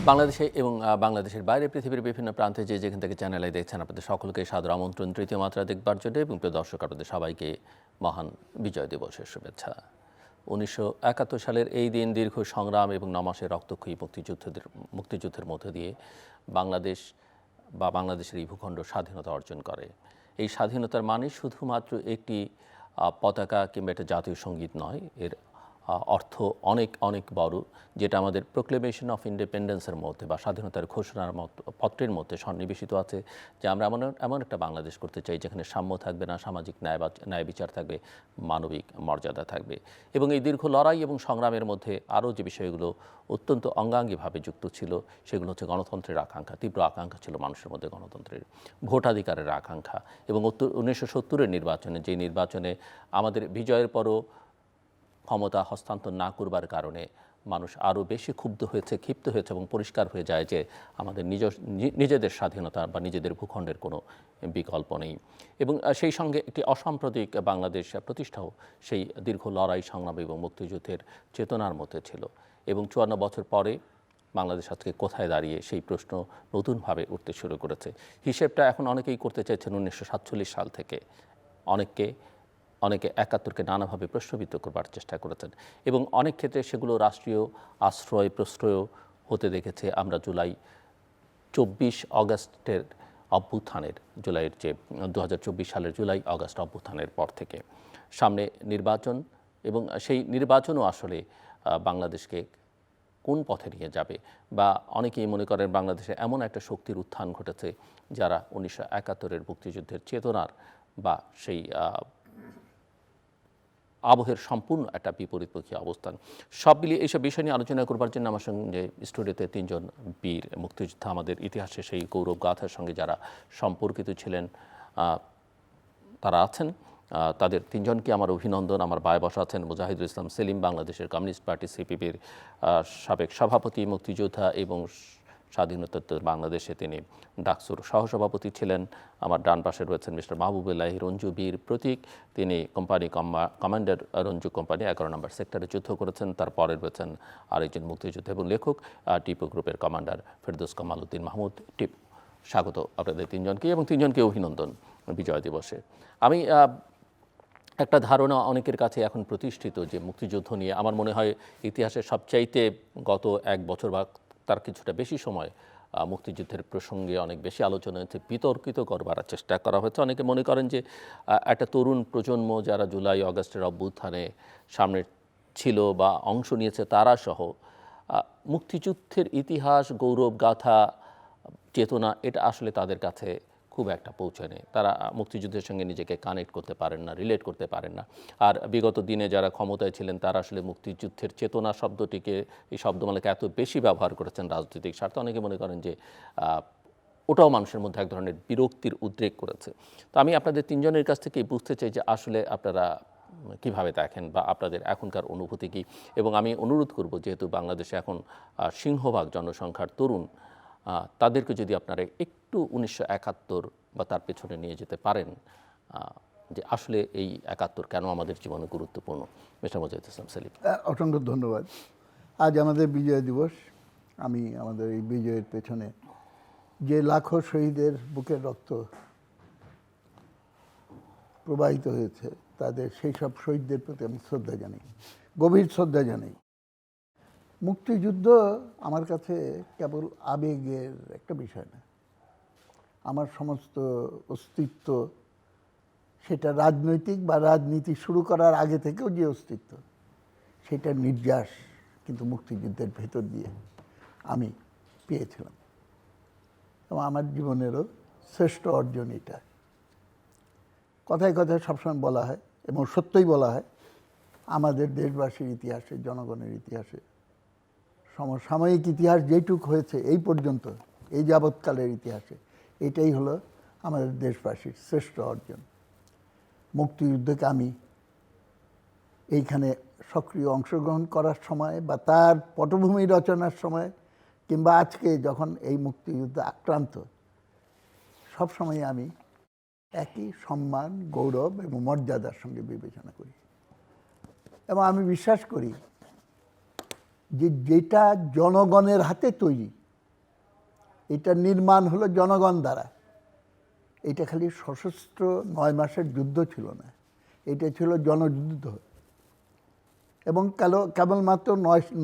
বাংলাদেশে এবং বাংলাদেশের বাইরে পৃথিবীর বিভিন্ন প্রান্তে যেখান থেকে চ্যানেলে দেখছেন আপনাদের সকলকে সাদর আমন্ত্রণ তৃতীয় মাত্রা দেখবার জন্য এবং প্রিয় দর্শক আপনাদের সবাইকে মহান বিজয় দিবসের শুভেচ্ছা। ১৯৭১ সালের এই দিন দীর্ঘ সংগ্রাম এবং ৯ মাসের রক্তক্ষয়ী মুক্তিযুদ্ধের মধ্য দিয়ে বাংলাদেশ বা বাংলাদেশের এই ভূখণ্ড স্বাধীনতা অর্জন করে। এই স্বাধীনতার মানে শুধুমাত্র একটি পতাকা কিংবা একটা জাতীয় সঙ্গীত নয়, এর অর্থ অনেক অনেক বড়, যেটা আমাদের প্রোক্লেমেশন অফ ইন্ডিপেন্ডেন্সের মধ্যে বা স্বাধীনতার ঘোষণার পত্রের মধ্যে সন্নিবেশিত আছে যে আমরা এমন একটা বাংলাদেশ করতে চাই যেখানে সাম্য থাকবে না, সামাজিক ন্যায় বিচার থাকবে, মানবিক মর্যাদা থাকবে। এবং এই দীর্ঘ লড়াই এবং সংগ্রামের মধ্যে আরও যে বিষয়গুলো অত্যন্ত অঙ্গাঙ্গিভাবে যুক্ত ছিল সেগুলো হচ্ছে গণতন্ত্রের আকাঙ্ক্ষা। তীব্র আকাঙ্ক্ষা ছিল মানুষের মধ্যে গণতন্ত্রের, ভোটাধিকারের আকাঙ্ক্ষা। এবং 1970-এর নির্বাচনে, যে নির্বাচনে আমাদের বিজয়ের পরও ক্ষমতা হস্তান্তর না করবার কারণে মানুষ আরও বেশি ক্ষুব্ধ হয়েছে, ক্ষিপ্ত হয়েছে এবং পরিষ্কার হয়ে যায় যে আমাদের নিজেদের স্বাধীনতা বা নিজেদের ভূখণ্ডের কোনো বিকল্প নেই। এবং সেই সঙ্গে একটি অসাম্প্রদায়িক বাংলাদেশ প্রতিষ্ঠাও সেই দীর্ঘ লড়াই, সংগ্রাম এবং মুক্তিযুদ্ধের চেতনার মধ্যে ছিল। এবং 54 বছর পরে বাংলাদেশ আজকে কোথায় দাঁড়িয়ে সেই প্রশ্ন নতুনভাবে উঠতে শুরু করেছে। হিসেবটা এখন অনেকেই করতে চাইছেন 1947 সাল থেকে। অনেকে 71-কে নানাভাবে প্রশ্নবিদ্ধ করবার চেষ্টা করেছেন এবং অনেক ক্ষেত্রে সেগুলো রাষ্ট্রীয় আশ্রয় প্রশ্রয় হতে দেখেছে আমরা জুলাই 24 অগাস্টের অভ্যুত্থানের, জুলাইয়ের যে 2024 সালের জুলাই অগাস্ট অভ্যুত্থানের পর থেকে। সামনে নির্বাচন এবং সেই নির্বাচনও আসলে বাংলাদেশকে কোন পথে নিয়ে যাবে, বা অনেকেই মনে করেন বাংলাদেশে এমন একটা শক্তির উত্থান ঘটেছে যারা 1971-এর মুক্তিযুদ্ধের চেতনার বা সেই আবহের সম্পূর্ণ একটা বিপরীতমুখী অবস্থান। সব মিলিয়ে এইসব বিষয় নিয়ে আলোচনা করবার জন্য আমার সঙ্গে স্টুডিওতে 3 জন বীর মুক্তিযোদ্ধা, আমাদের ইতিহাসে সেই গৌরব গাথার সঙ্গে যারা সম্পর্কিত ছিলেন তারা আছেন। তাদের 3 জনকে আমার অভিনন্দন। আমার বায়ে বসা আছেন মুজাহিদুল ইসলাম সেলিম, বাংলাদেশের কমিউনিস্ট পার্টি সিপিবির সাবেক সভাপতি, মুক্তিযোদ্ধা এবং স্বাধীনোত্তর বাংলাদেশে তিনি ডাকসুর সহসভাপতি ছিলেন। আমার ডান পাশে রয়েছেন মিস্টার মাহবুবুল্লাহ রঞ্জু, বীর প্রতীক। তিনি কোম্পানি কমান্ডার রঞ্জু কোম্পানি 11 নম্বর সেক্টরে যুদ্ধ করেছেন। তারপরে রয়েছেন আরেকজন মুক্তিযোদ্ধা এবং লেখক, টিপু গ্রুপের কমান্ডার ফেরদৌস কামাল উদ্দিন মাহমুদ টিপু। স্বাগত আপনাদের 3 জনকে এবং 3 জনকে অভিনন্দন বিজয় দিবসে। আমি একটা ধারণা অনেকের কাছে এখন প্রতিষ্ঠিত যে মুক্তিযুদ্ধ নিয়ে আমার মনে হয় ইতিহাসের সবচাইতে গত 1 বছর বা তার কিছুটা বেশি সময় মুক্তিযুদ্ধের প্রসঙ্গে অনেক বেশি আলোচনা হয়েছে, বিতর্কিত করবার চেষ্টা করা হয়েছে। অনেকে মনে করেন যে একটা তরুণ প্রজন্ম যারা জুলাই অগাস্টের অভ্যুত্থানে সামনে ছিল বা অংশ নিয়েছে তারা সহ মুক্তিযুদ্ধের ইতিহাস, গৌরব গাথা, চেতনা এটা আসলে তাদের কাছে খুব একটা পৌঁছায় নেই। তারা মুক্তিযুদ্ধের সঙ্গে নিজেকে কানেক্ট করতে পারেন না, রিলেট করতে পারেন না। আর বিগত দিনে যারা ক্ষমতায় ছিলেন তারা আসলে মুক্তিযুদ্ধের চেতনা শব্দটিকে, এই শব্দমালাকে এত বেশি ব্যবহার করেছেন রাজনৈতিক স্বার্থে, অনেকে মনে করেন যে ওটাও মানুষের মধ্যে এক ধরনের বিরক্তির উদ্রেক করেছে। তো আমি আপনাদের 3 জনের কাছ থেকে বুঝতে চাই যে আসলে আপনারা কিভাবে দেখেন বা আপনাদের এখনকার অনুভূতি কী। এবং আমি অনুরোধ করব, যেহেতু বাংলাদেশে এখন সিংহভাগ জনসংখ্যার তরুণ, তাদেরকে যদি আপনারা একটু 1971 বা তার পেছনে নিয়ে যেতে পারেন যে আসলে এই 71 কেন আমাদের জীবনে গুরুত্বপূর্ণ। মিস্টার মুজাহিদুল ইসলাম সেলিম। অসংখ্য ধন্যবাদ। আজ আমাদের বিজয় দিবস। আমি আমাদের এই বিজয়ের পেছনে যে লাখো শহীদের বুকের রক্ত প্রবাহিত হয়েছে তাদের সেই সব শহীদদের প্রতি আমি শ্রদ্ধা জানাই, গভীর শ্রদ্ধা জানাই। মুক্তিযুদ্ধ আমার কাছে কেবল আবেগের একটা বিষয় না, আমার সমস্ত অস্তিত্ব, সেটা রাজনৈতিক বা রাজনীতি শুরু করার আগে থেকেও যে অস্তিত্ব, সেটার নির্যাস কিন্তু মুক্তিযুদ্ধের ভেতর দিয়ে আমি পেয়েছিলাম। এবং আমার জীবনেরও শ্রেষ্ঠ অর্জন এটা। কথায় কথায় সবসময় বলা হয় এবং সত্যই বলা হয়, আমাদের দেশবাসীর ইতিহাসে, জনগণের ইতিহাসে, সমসাময়িক ইতিহাস যেটুক হয়েছে এই পর্যন্ত, এই যাবৎকালের ইতিহাসে, এটাই হলো আমাদের দেশবাসীর শ্রেষ্ঠ অর্জন। মুক্তিযুদ্ধকে আমি এইখানে সক্রিয় অংশগ্রহণ করার সময় বা তার পটভূমি রচনার সময় কিংবা আজকে যখন এই মুক্তিযুদ্ধ আক্রান্ত, সবসময় আমি একই সম্মান, গৌরব এবং মর্যাদার সঙ্গে বিবেচনা করি। এবং আমি বিশ্বাস করি যে যেটা জনগণের হাতে তৈরি, এটা নির্মাণ হলো জনগণ দ্বারা। এটা খালি সশস্ত্র 9 মাসের যুদ্ধ ছিল না, এটা ছিল জনযুদ্ধ। এবং কেবলমাত্র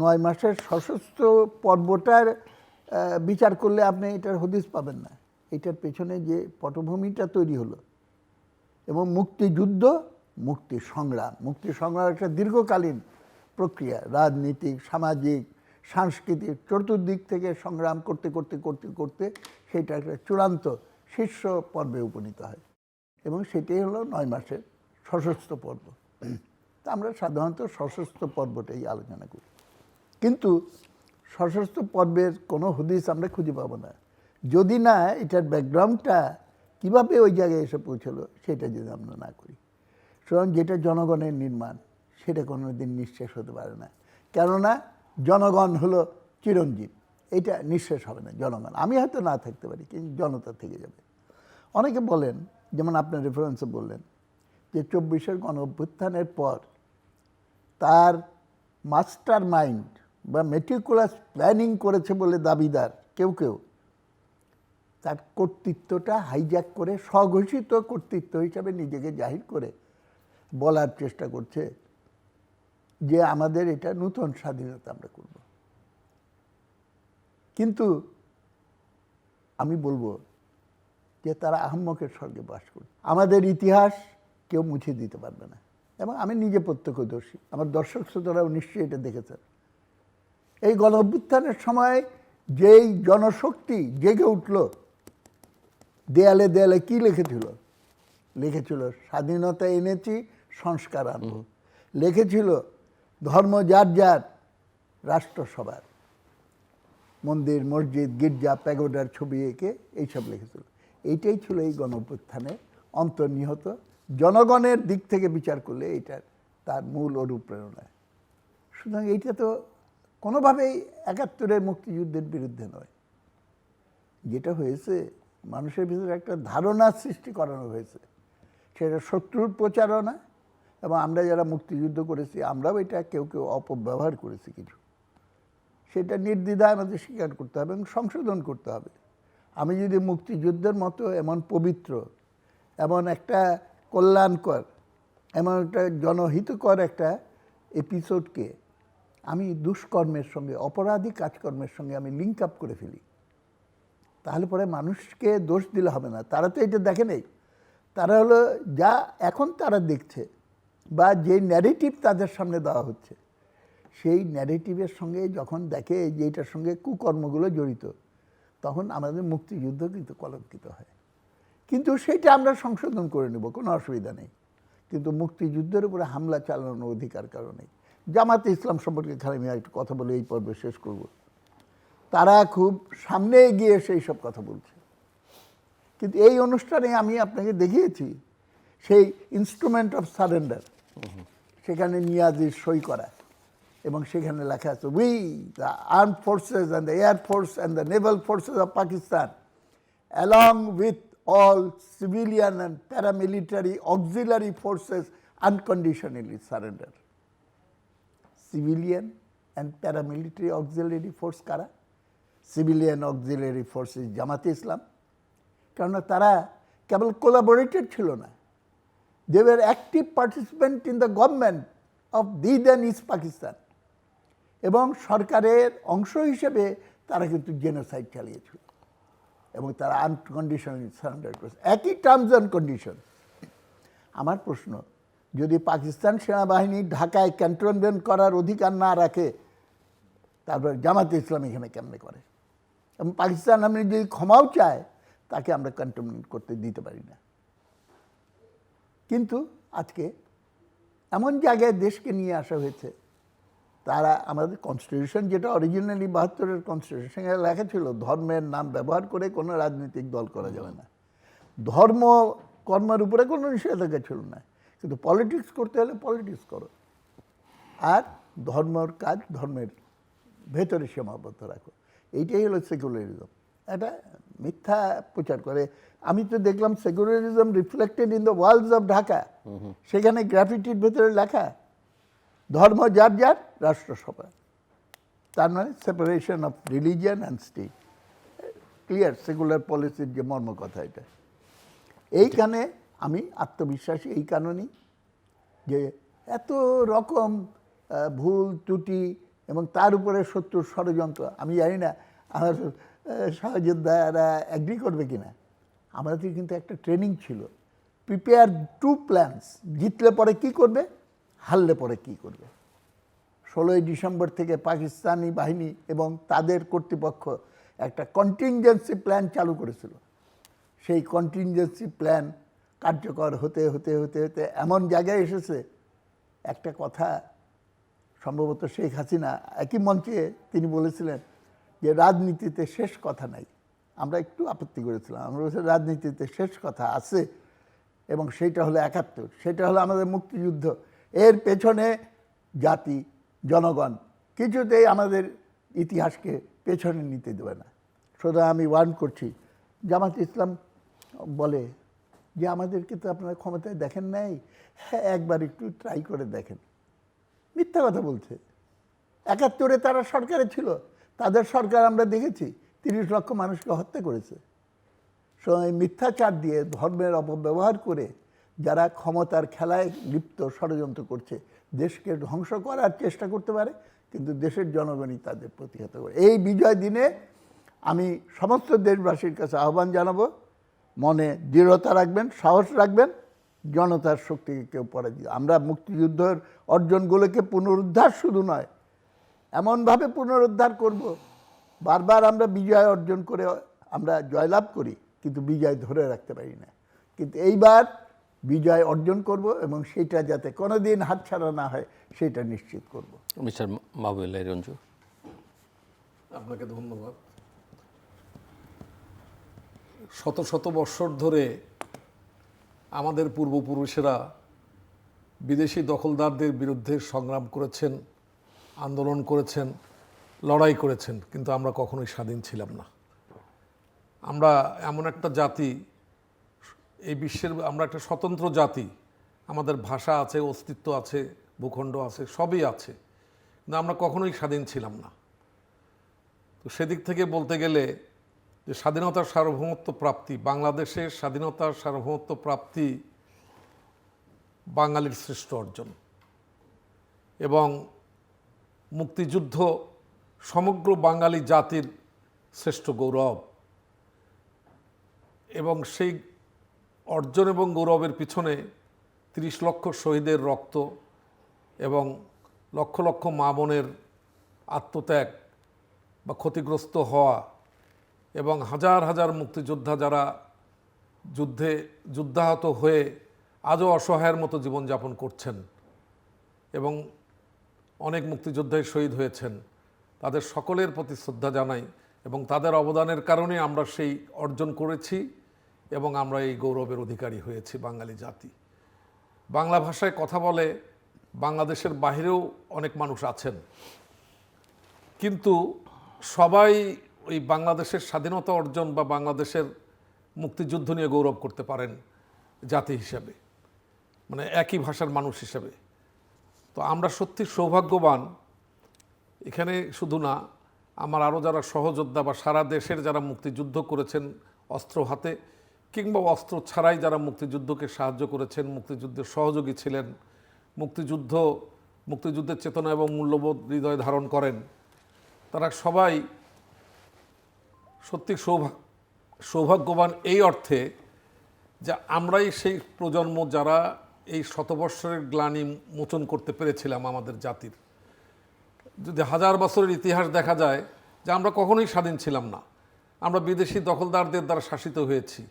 9 মাসের সশস্ত্র পর্বটার বিচার করলে আপনি এটার হদিস পাবেন না। এটার পেছনে যে পটভূমিটা তৈরি হলো, এবং মুক্তিযুদ্ধ, মুক্তি সংগ্রাম একটা দীর্ঘকালীন প্রক্রিয়া, রাজনীতিক, সামাজিক, সাংস্কৃতিক চতুর্দিক থেকে সংগ্রাম করতে করতে করতে করতে সেটা একটা চূড়ান্ত শীর্ষ পর্বে উপনীত হয়, এবং সেটাই হলো 9 মাসের সশস্ত্র পর্ব। তা আমরা সাধারণত সশস্ত্র পর্বটাই আলোচনা করি, কিন্তু সশস্ত্র পর্বের কোনো হদিস আমরা খুঁজে পাবো না যদি না এটার ব্যাকগ্রাউন্ডটা কীভাবে ওই জায়গায় এসে পৌঁছলো সেটা যদি আমরা না করি। সুতরাং যেটা জনগণের নির্মাণ সেটা কোনো দিন নিঃশেষ হতে পারে না, কেননা জনগণ হলো চিরঞ্জীব, এটা নিঃশেষ হবে না। জনগণ, আমি হয়তো না থাকতে পারি, কিন্তু জনতা থেকে যাবে। অনেকে বলেন, যেমন আপনার রেফারেন্সে বললেন, যে 24-এর গণ অভ্যুত্থানের পর তার মাস্টার মাইন্ড বা মেটিকুলাস প্ল্যানিং করেছে বলে দাবিদার কেউ কেউ তার কর্তৃত্বটা হাইজ্যাক করে স্বঘোষিত কর্তৃত্ব হিসাবে নিজেকে জাহির করে বলার চেষ্টা করছে যে আমাদের এটা নতুন স্বাধীনতা আমরা করব। কিন্তু আমি বলবো যে তারা আহম্মকের স্বর্গে বাস করে। আমাদের ইতিহাস কেউ মুছে দিতে পারবে না, এবং আমি নিজে প্রত্যক্ষদর্শী, আমার দর্শক শ্রোতারাও নিশ্চয়ই এটা দেখেছেন। এই গণ অভ্যুত্থানের সময় যেই জনশক্তি জেগে উঠল, দেয়ালে দেয়ালে কি লিখেছিল স্বাধীনতা এনেছি, সংস্কার আনব। লিখেছিল ধর্ম যার যার, রাষ্ট্র সবার। মন্দির, মসজিদ, গির্জা, প্যাগোডার ছবি এঁকে এইসব লিখেছিল। এইটাই ছিল এই গণ অভ্যুত্থানের অন্তর্নিহিত, জনগণের দিক থেকে বিচার করলে এইটার তার মূল অনুপ্রেরণা। সুতরাং এইটা তো কোনোভাবেই 71-এর মুক্তিযুদ্ধের বিরুদ্ধে নয়। যেটা হয়েছে, মানুষের ভিতরে একটা ধারণা সৃষ্টি করানো হয়েছে, সেটা শত্রুর প্রচারণা, এবং আমরা যারা মুক্তিযুদ্ধ করেছি আমরাও এটা কেউ কেউ অপব্যবহার করেছি কিছু, সেটা নির্দ্বিধায় আমাদের স্বীকার করতে হবে এবং সংশোধন করতে হবে। আমি যদি মুক্তিযুদ্ধের মতো এমন পবিত্র, এমন একটা কল্যাণকর, এমন একটা জনহিতকর একটা এপিসোডকে আমি দুষ্কর্মের সঙ্গে, অপরাধী কাজকর্মের সঙ্গে আমি লিঙ্ক আপ করে ফেলি, তাহলে পরে মানুষকে দোষ দিলে হবে না। তারা তো এটা দেখে নেই, তারা হলো যা এখন তারা দেখছে বা যে ন্যারেটিভ তাদের সামনে দেওয়া হচ্ছে, সেই ন্যারেটিভের সঙ্গে যখন দেখে যে এটার সঙ্গে কুকর্মগুলো জড়িত, তখন আমাদের মুক্তিযুদ্ধ কিন্তু কলঙ্কিত হয়। কিন্তু সেটা আমরা সংশোধন করে নেব, কোনো অসুবিধা নেই। কিন্তু মুক্তিযুদ্ধের উপরে হামলা চালানোর অধিকার কারণে জামাতে ইসলাম সম্পর্কে খালি আমি একটু কথা বলে এই পর্ব শেষ করব। তারা খুব সামনে এগিয়ে সেই সব কথা বলছে, কিন্তু এই অনুষ্ঠানে আমি আপনাকে দেখিয়েছি সেই ইনস্ট্রুমেন্ট অফ সারেন্ডার, সেখানে নিয়াজির সই করা, এবং সেখানে লেখা আছে we the armed forces and the air force and the Naval forces of Pakistan along with all civilian and paramilitary auxiliary forces unconditionally surrender. Civilian and paramilitary auxiliary force কারা? Civilian auxiliary forces জামাতে ইসলাম, কারণ তারা কেবল কোলাবোরেটেড ছিল না, they were active participant in the government of the then East Pakistan, এবং সরকারের অংশ হিসেবে তারা কিন্তু জেনোসাইড চালিয়েছিল, এবং তারা আনকন্ডিশনালি সারেন্ডার করেছে, একই টার্মস অ্যান্ড কন্ডিশন। আমার প্রশ্ন, যদি পাকিস্তান সেনাবাহিনী ঢাকায় ক্যান্টনমেন্ট করার অধিকার না রাখে, তারপরে জামাতে ইসলাম এখানে কেমনে করে? এবং পাকিস্তান আমি যদি ক্ষমাও চায়, তাকে আমরা ক্যান্টনমেন্ট করতে দিতে পারি না। কিন্তু আজকে এমন জায়গায় দেশকে নিয়ে আসা হয়েছে, তারা আমাদের কনস্টিটিউশন, যেটা অরিজিনালি 72-এর কনস্টিটিউশন, সেখানে লেখা ছিল ধর্মের নাম ব্যবহার করে কোনো রাজনৈতিক দল করা যাবে না, ধর্ম কর্মের উপরে কোনো নিষেধাজ্ঞা ছিল না, কিন্তু পলিটিক্স করতে হলে পলিটিক্স করো, আর ধর্মের কাজ ধর্মের ভেতরে সীমাবদ্ধ রাখো। এইটাই হলো সেকুলারিজম। এটা মিথ্যা প্রচার করে। আমি তো দেখলাম secularism reflected in the walls of Dhaka, সেখানে গ্রাফিটির ভেতরে লেখা ধর্ম যার যার, রাষ্ট্র সবার। তার মানে separation of religion and state. Clear secular পলিসির যে মর্ম কথা এটা। এইখানে আমি আত্মবিশ্বাসী এই কারণেই যে এত রকম ভুল ত্রুটি এবং তার উপরে শত্রুর ষড়যন্ত্র। আমি জানি না আমার সহযোদ্ধারা অ্যাগ্রি করবে কিনা, আমাদের কিন্তু একটা ট্রেনিং ছিল, প্রিপেয়ার টু প্ল্যানস, জিতলে পরে কি করবে, হারলে পরে কি করবে। 16ই ডিসেম্বর থেকে পাকিস্তানি বাহিনী এবং তাদের কর্তৃপক্ষ একটা কন্টিনজেন্সি প্ল্যান চালু করেছিল। সেই কন্টিনজেন্সি প্ল্যান কার্যকর হতে হতে হতে হতে এমন জায়গায় এসেছে, একটা কথা সম্ভবত শেখ হাসিনা একই মঞ্চে তিনি বলেছিলেন যে রাজনীতিতে শেষ কথা নাই। আমরা একটু আপত্তি করেছিলাম, আমরা বলছিলাম রাজনীতিতে শেষ কথা আছে, এবং সেইটা হলো 71, সেটা হলো আমাদের মুক্তিযুদ্ধ। এর পেছনে জাতি জনগণ কিছুতেই আমাদের ইতিহাসকে পেছনে নিতে দেবে না। সুতরাং আমি ওয়ার্ন করছি, জামাত ইসলাম বলে যে আমাদেরকে তো আপনারা ক্ষমতায় দেখেন নাই, হ্যাঁ একবার একটু ট্রাই করে দেখেন। মিথ্যা কথা বলছে। 71-এ তারা সরকারে ছিল, তাদের সরকার আমরা দেখেছি 30 লক্ষ মানুষকে হত্যা করেছে। এই মিথ্যাচার দিয়ে ধর্মের অপব্যবহার করে যারা ক্ষমতার খেলায় লিপ্ত ষড়যন্ত্র করছে, দেশকে ধ্বংস করার চেষ্টা করতে পারে, কিন্তু দেশের জনগণই তাদের প্রতিহত করে। এই বিজয় দিনে আমি সমস্ত দেশবাসীর কাছে আহ্বান জানাবো, মনে দৃঢ়তা রাখবেন, সাহস রাখবেন, জনতার শক্তিকে কেউ পরাজিত। আমরা মুক্তিযুদ্ধের অর্জনগুলোকে পুনরুদ্ধার শুধু নয়, এমনভাবে পুনরুদ্ধার করব, বারবার আমরা বিজয় অর্জন করে আমরা জয়লাভ করি কিন্তু বিজয় ধরে রাখতে পারি না। কিন্তু এইবার বিজয় অর্জন করব এবং সেটা যাতে কোনোদিন হাতছাড়া না হয় সেটা নিশ্চিত করব। মিস্টার মাহবুবুল্লাহ রঞ্জু, আপনাকে ধন্যবাদ। শত শত বৎসর ধরে আমাদের পূর্বপুরুষেরা বিদেশি দখলদারদের বিরুদ্ধে সংগ্রাম করেছেন, আন্দোলন করেছেন, লড়াই করেছেন, কিন্তু আমরা কখনোই স্বাধীন ছিলাম না। আমরা এমন একটা জাতি, এই বিশ্বের আমরা একটা স্বতন্ত্র জাতি, আমাদের ভাষা আছে, অস্তিত্ব আছে, ভূখণ্ড আছে, সবই আছে, কিন্তু আমরা কখনোই স্বাধীন ছিলাম না। তো সেদিক থেকে বলতে গেলে যে স্বাধীনতার সার্বভৌমত্ব প্রাপ্তি, বাংলাদেশের স্বাধীনতার সার্বভৌমত্ব প্রাপ্তি বাঙালির শ্রেষ্ঠ অর্জন, এবং মুক্তিযুদ্ধ সমগ্র বাঙালি জাতির শ্রেষ্ঠ গৌরব। এবং সেই অর্জন এবং গৌরবের পিছনে 30 লক্ষ শহীদের রক্ত এবং লক্ষ লক্ষ মা বোনের আত্মত্যাগ বা ক্ষতিগ্রস্ত হওয়া, এবং হাজার হাজার মুক্তিযোদ্ধা যারা যুদ্ধাহত হয়ে আজও অসহায়ের মতো জীবনযাপন করছেন, এবং অনেক মুক্তিযোদ্ধাই শহীদ হয়েছেন, তাদের সকলের প্রতি শ্রদ্ধা জানাই। এবং তাদের অবদানের কারণে আমরা সেই অর্জন করেছি এবং আমরা এই গৌরবের অধিকারী হয়েছি বাঙালি জাতি। বাংলা ভাষায় কথা বলে বাংলাদেশের বাইরেও অনেক মানুষ আছেন, কিন্তু সবাই ওই বাংলাদেশের স্বাধীনতা অর্জন বা বাংলাদেশের মুক্তিযুদ্ধ নিয়ে গৌরব করতে পারেন জাতি হিসেবে, মানে একই ভাষার মানুষ হিসেবে। তো আমরা সত্যি সৌভাগ্যবান। এখানে শুধু না, আমার আরও যারা সহযোদ্ধা বা সারা দেশের যারা মুক্তিযুদ্ধ করেছেন অস্ত্র হাতে কিংবা অস্ত্র ছাড়াই যারা মুক্তিযুদ্ধকে সাহায্য করেছেন, মুক্তিযুদ্ধের সহযোগী ছিলেন, মুক্তিযুদ্ধের চেতনা এবং মূল্যবোধ হৃদয়ে ধারণ করেন, তারা সবাই সত্যি সৌভাগ্যবান এই অর্থে যে আমরাই সেই প্রজন্ম যারা এই শতবর্ষের গ্লানি মোচন করতে পেরেছিলাম আমাদের জাতির। যদি 1000 বছরের ইতিহাস দেখা যায় যে আমরা কখনোই স্বাধীন ছিলাম না, আমরা বিদেশি দখলদারদের দ্বারা শাসিত হয়েছি,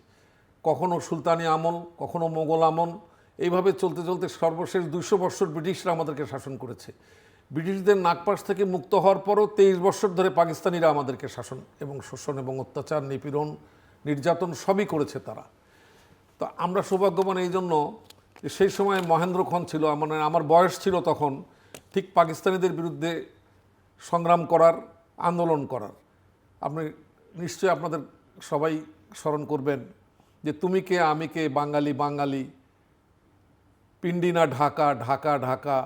কখনো সুলতানি আমল, কখনো মোগল আমল, এইভাবে চলতে চলতে সর্বশেষ 200 বছর ব্রিটিশরা আমাদেরকে শাসন করেছে। ব্রিটিশদের নাগপাশ থেকে মুক্ত হওয়ার পরও 23 বছর ধরে পাকিস্তানিরা আমাদেরকে শাসন এবং শোষণ এবং অত্যাচার, নিপীড়ন, নির্যাতন সবই করেছে তারা। তো আমরা সৌভাগ্যবান এই জন্য যে সেই সময় মহেন্দ্র খন ছিল, মানে আমার বয়স ছিল তখন, ঠিক পাকিস্তানিদের বিরুদ্ধে সংগ্রাম করার, আন্দোলন করার। আপনি নিশ্চয়ই আপনাদের সবাই স্মরণ করবেন যে তুমি কে আমি কে, বাঙালি বাঙালি, পিন্ডি না ঢাকা, ঢাকা ঢাকা,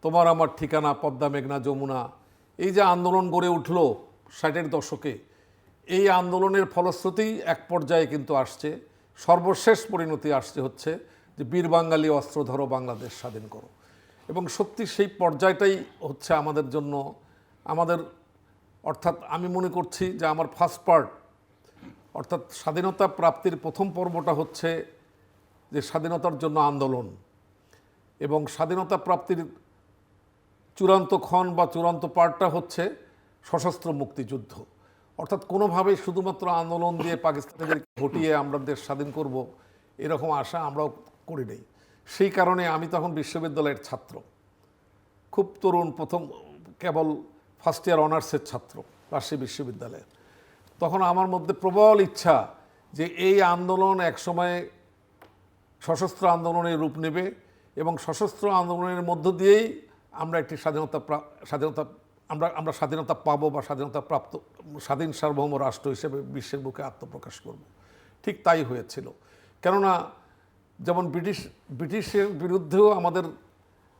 তোমার আমার ঠিকানা পদ্মা মেঘনা যমুনা। এই যে আন্দোলন গড়ে উঠল 60-এর দশকে, এই আন্দোলনের ফলশ্রুতি এক পর্যায়ে কিন্তু আসছে, সর্বশেষ পরিণতি আসছে হচ্ছে যে বীর বাঙালি অস্ত্র ধরো, বাংলাদেশ স্বাধীন করো। এবং সত্যি সেই পর্যায়টাই হচ্ছে আমাদের জন্য, আমাদের অর্থাৎ আমি মনে করছি যে আমার ফার্স্ট পার্ট, অর্থাৎ স্বাধীনতা প্রাপ্তির প্রথম পর্বটা হচ্ছে যে স্বাধীনতার জন্য আন্দোলন, এবং স্বাধীনতা প্রাপ্তির চূড়ান্ত ক্ষণ বা চূড়ান্ত পার্টটা হচ্ছে সশস্ত্র মুক্তিযুদ্ধ। অর্থাৎ কোনোভাবেই শুধুমাত্র আন্দোলন দিয়ে পাকিস্তানিদেরকে হটিয়ে আমরা দেশ স্বাধীন করব এরকম আশা আমরাও করি নাই। সেই কারণে আমি তখন বিশ্ববিদ্যালয়ের ছাত্র, খুব তরুণ, প্রথম কেবল ফার্স্ট ইয়ার অনার্সের ছাত্র রাজশাহী বিশ্ববিদ্যালয়ে। তখন আমার মধ্যে প্রবল ইচ্ছা যে এই আন্দোলন একসময় সশস্ত্র আন্দোলনের রূপ নেবে এবং সশস্ত্র আন্দোলনের মধ্য দিয়েই আমরা একটি আমরা স্বাধীনতা পাবো বা স্বাধীন সার্বভৌম রাষ্ট্র হিসেবে বিশ্বের বুকে আত্মপ্রকাশ করব। ঠিক তাই হয়েছিল। কেননা যেমন ব্রিটিশের বিরুদ্ধেও আমাদের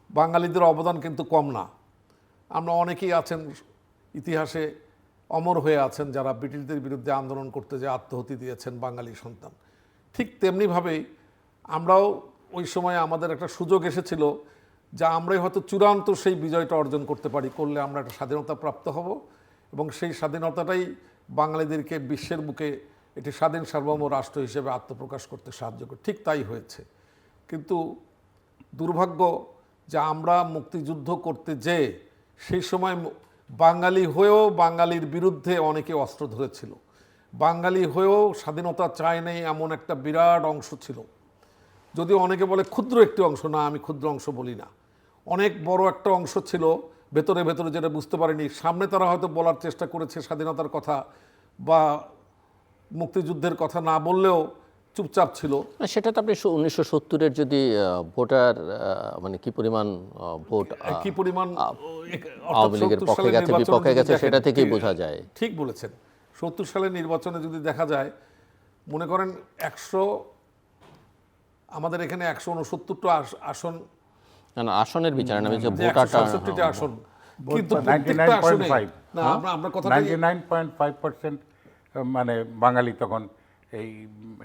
বাঙালিদের অবদান কিন্তু কম না। আমরা অনেকেই আছেন ইতিহাসে অমর হয়ে আছেন যারা ব্রিটিশদের বিরুদ্ধে আন্দোলন করতে যে আত্মহতি দিয়েছেন বাঙালি সন্তান। ঠিক তেমনিভাবেই আমরাও ওই সময় আমাদের একটা সুযোগ এসেছিল যা আমরাই হয়তো চূড়ান্ত সেই বিজয়টা অর্জন করতে পারি, করলে আমরা একটা স্বাধীনতা প্রাপ্ত হব এবং সেই স্বাধীনতাটাই বাঙালিদেরকে বিশ্বের বুকে একটি স্বাধীন সার্বভৌম রাষ্ট্র হিসেবে আত্মপ্রকাশ করতে সাহায্য করে। ঠিক তাই হয়েছে। কিন্তু দুর্ভাগ্য যে আমরা মুক্তিযুদ্ধ করতে যেয়ে সেই সময় বাঙালি হয়েও বাঙালির বিরুদ্ধে অনেকে অস্ত্র ধরেছিল। বাঙালি হয়েও স্বাধীনতা চায় নাই এমন একটা বিরাট অংশ ছিল। যদিও অনেকে বলে ক্ষুদ্র একটি অংশ, না, আমি ক্ষুদ্র অংশ বলি না, অনেক বড় একটা অংশ ছিল ভেতরে ভেতরে, যেটা বুঝতে পারেনি। সামনে তারা হয়তো বলার চেষ্টা করেছে স্বাধীনতার কথা বা মুক্তিযুদ্ধের কথা, না বললেও চুপচাপ ছিল। সেটা তো আপনি 1970-এর যদি ভোটার মানে কি পরিমাণ ভোট কি পরিমাণ আওয়ামী লীগের পক্ষে গেছে বিপক্ষে গেছে সেটা থেকেই বোঝা যায়। ঠিক বলেছেন। 70 সালের নির্বাচনে যদি দেখা যায়, মনে করেন আমাদের এখানে 169টা আসন, না আসনের বিচার না, ভোটারটা 167টা আসন, কিন্তু 99.5 না, আমরা কথা 99.5% মানে বাঙালি তখন এই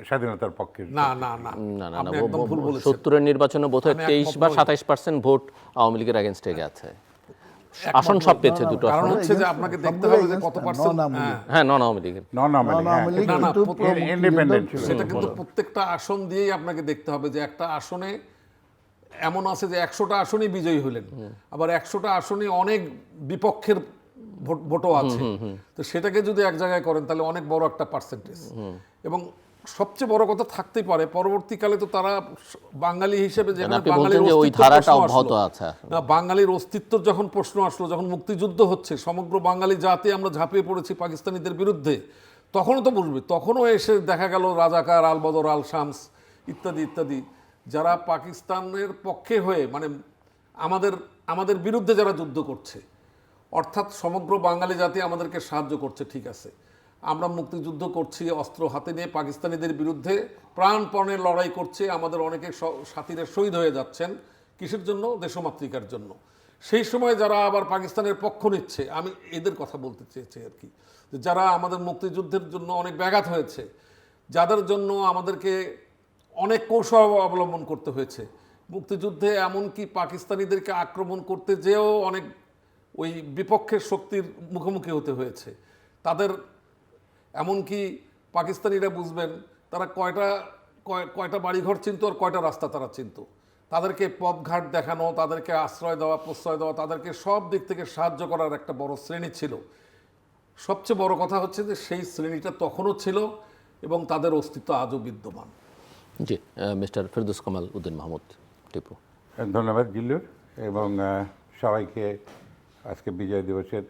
স্বাধীনতার পক্ষে। না না না না না আপনি একদম ভুল বলেছেন। 70-এর নির্বাচনে বোধহয় 23 বা 27% ভোট আওয়ামী লীগের এগেনস্টে গেছে। আসন সব পেয়েছে দুটো কারণ আসন। হচ্ছে যে আপনাকে দেখতে হবে যে কত পার্সেন্ট। হ্যাঁ, নন আওয়ামী লীগের, ইন্ডিপেন্ডেন্ট ছিল। সেটা কিন্তু প্রত্যেকটা আসন দিয়েই আপনাকে দেখতে হবে যে একটা আসনে এমন আছে যে 100টা আসনই বিজয়ী হলেন, আবার 100টা আসনই অনেক বিপক্ষের ভোটও আছে। তো সেটাকে যদি এক জায়গায় করেন তাহলে অনেক বড় একটা পার্সেন্টেজ। এবং সবচেয়ে বড় কথা থাকতেই পারে পরবর্তীকালে তো তারা বাঙালি হিসেবে বাঙালির অস্তিত্ব যখন প্রশ্ন আসলো, যখন মুক্তিযুদ্ধ হচ্ছে, সমগ্র বাঙালি জাতি আমরা ঝাঁপিয়ে পড়েছি পাকিস্তানিদের বিরুদ্ধে, তখনও তো বুঝবে, তখনও এসে দেখা গেল রাজাকার, আল বদর, আল শামস ইত্যাদি ইত্যাদি যারা পাকিস্তানের পক্ষে হয়ে মানে আমাদের বিরুদ্ধে যারা যুদ্ধ করছে, অর্থাৎ সমগ্র বাঙালি জাতি আমাদেরকে সাহায্য করছে। ঠিক আছে, আমরা মুক্তিযুদ্ধ করছি অস্ত্র হাতে নিয়ে পাকিস্তানিদের বিরুদ্ধে প্রাণপণে লড়াই করছে, আমাদের অনেকে সাথীরা শহীদ হয়ে যাচ্ছেন। কিসের জন্য? দেশমাতৃকার জন্য। সেই সময় যারা আবার পাকিস্তানের পক্ষ নিচ্ছে, আমি এদের কথা বলতে চেয়েছি আর কি, যারা আমাদের মুক্তিযুদ্ধের জন্য অনেক ব্যাঘাত হয়েছে, যাদের জন্য আমাদেরকে অনেক কৌশল অবলম্বন করতে হয়েছে মুক্তিযুদ্ধে, এমনকি পাকিস্তানিদেরকে আক্রমণ করতে যেও অনেক ওই বিপক্ষের শক্তির মুখোমুখি হতে হয়েছে। তাদের এমনকি পাকিস্তানিরা বুঝবেন তারা কয়টা বাড়িঘর চিনত আর কয়টা রাস্তা তারা চিনত। তাদেরকে পথঘাট দেখানো, তাদেরকে আশ্রয় দেওয়া, প্রশ্রয় দেওয়া, তাদেরকে সব দিক থেকে সাহায্য করার একটা বড় শ্রেণী ছিল। সবচেয়ে বড় কথা হচ্ছে যে সেই শ্রেণীটা তখনও ছিল এবং তাদের অস্তিত্ব আজও বিদ্যমান। জি, মিস্টার ফেরদৌস কামাল উদ্দিন মাহমুদ টিপু। ধন্যবাদ জিল্লুর, এবং সবাইকে আজকে বিজয় দিবসের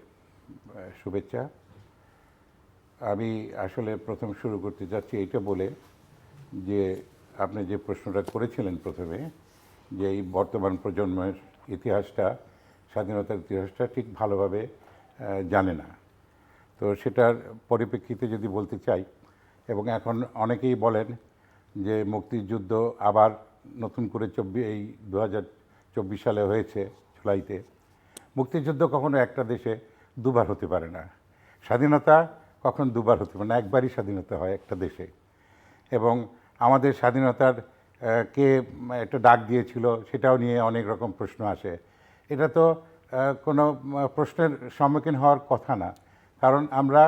শুভেচ্ছা। আমি আসলে প্রথম শুরু করতে যাচ্ছি এইটা বলে যে আপনি যে প্রশ্নটা করেছিলেন প্রথমে, যে এই বর্তমান প্রজন্মের ইতিহাসটা, স্বাধীনতার ইতিহাসটা ঠিক ভালোভাবে জানে না। তো সেটার পরিপ্রেক্ষিতে যদি বলতে চাই, এবং এখন অনেকেই বলেন যে মুক্তিযুদ্ধ আবার নতুন করে এই 2024 সালে হয়েছে জুলাইতে। মুক্তিযুদ্ধ কখনো একটা দেশে দুবার হতে পারে না। স্বাধীনতা কখন দুবার হতে পারে না, একবারই স্বাধীনতা হয় একটা দেশে। এবং আমাদের স্বাধীনতার কে একটা ডাক দিয়েছিল সেটাও নিয়ে অনেক রকম প্রশ্ন আসে। এটা তো কোনো প্রশ্নের সম্মুখীন হওয়ার কথা না, কারণ আমরা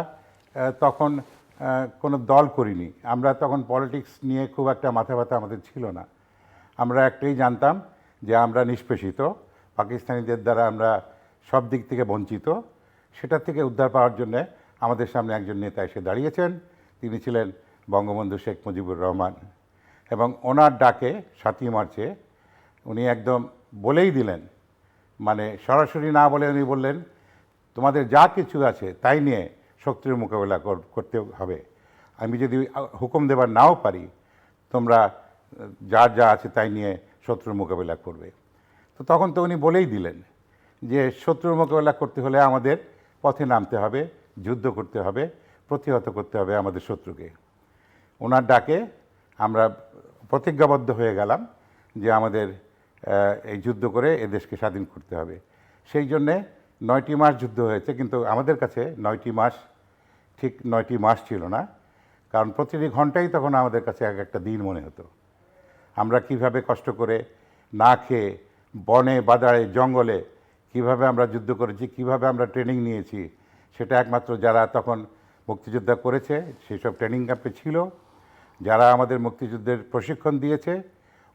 তখন কোনো দল করিনি, আমরা তখন পলিটিক্স নিয়ে খুব একটা মাথা ব্যথা আমাদের ছিল না। আমরা একটাই জানতাম যে আমরা নিষ্পেষিত, পাকিস্তানিদের দ্বারা আমরা সব দিক থেকে বঞ্চিত। সেটা থেকে উদ্ধার পাওয়ার জন্যে আমাদের সামনে একজন নেতা এসে দাঁড়িয়েছেন, তিনি ছিলেন বঙ্গবন্ধু শেখ মুজিবুর রহমান। এবং ওনার ডাকে 7ই মার্চে উনি একদম বলেই দিলেন, মানে সরাসরি না বলে উনি বললেন, তোমাদের যা কিছু আছে তাই নিয়ে শত্রুর মোকাবেলা করতে হবে। আমি যদি হুকুম দেবার নাও পারি, তোমরা যার যা আছে তাই নিয়ে শত্রুর মোকাবেলা করবে। তো তখন তো উনি বলেই দিলেন যে শত্রুর মোকাবেলা করতে হলে আমাদের পথে নামতে হবে, যুদ্ধ করতে হবে, প্রতিহত করতে হবে আমাদের শত্রুকে। ওনার ডাকে আমরা প্রতিজ্ঞাবদ্ধ হয়ে গেলাম যে আমাদের এই যুদ্ধ করে এ দেশকে স্বাধীন করতে হবে। সেই জন্যে 9টি মাস যুদ্ধ হয়েছে, কিন্তু আমাদের কাছে 9টি মাস ঠিক 9টি মাস ছিল না, কারণ প্রতিটি ঘন্টাই তখন আমাদের কাছে এক একটা দিন মনে হতো। আমরা কিভাবে কষ্ট করে না খেয়ে বনে বাজারে জঙ্গলে কিভাবে আমরা যুদ্ধ করেছি, কিভাবে আমরা ট্রেনিং নিয়েছি, সেটা একমাত্র যারা তখন মুক্তিযোদ্ধা করেছে, সেই সব ট্রেনিং ক্যাম্পে ছিল, যারা আমাদের মুক্তিযুদ্ধের প্রশিক্ষণ দিয়েছে,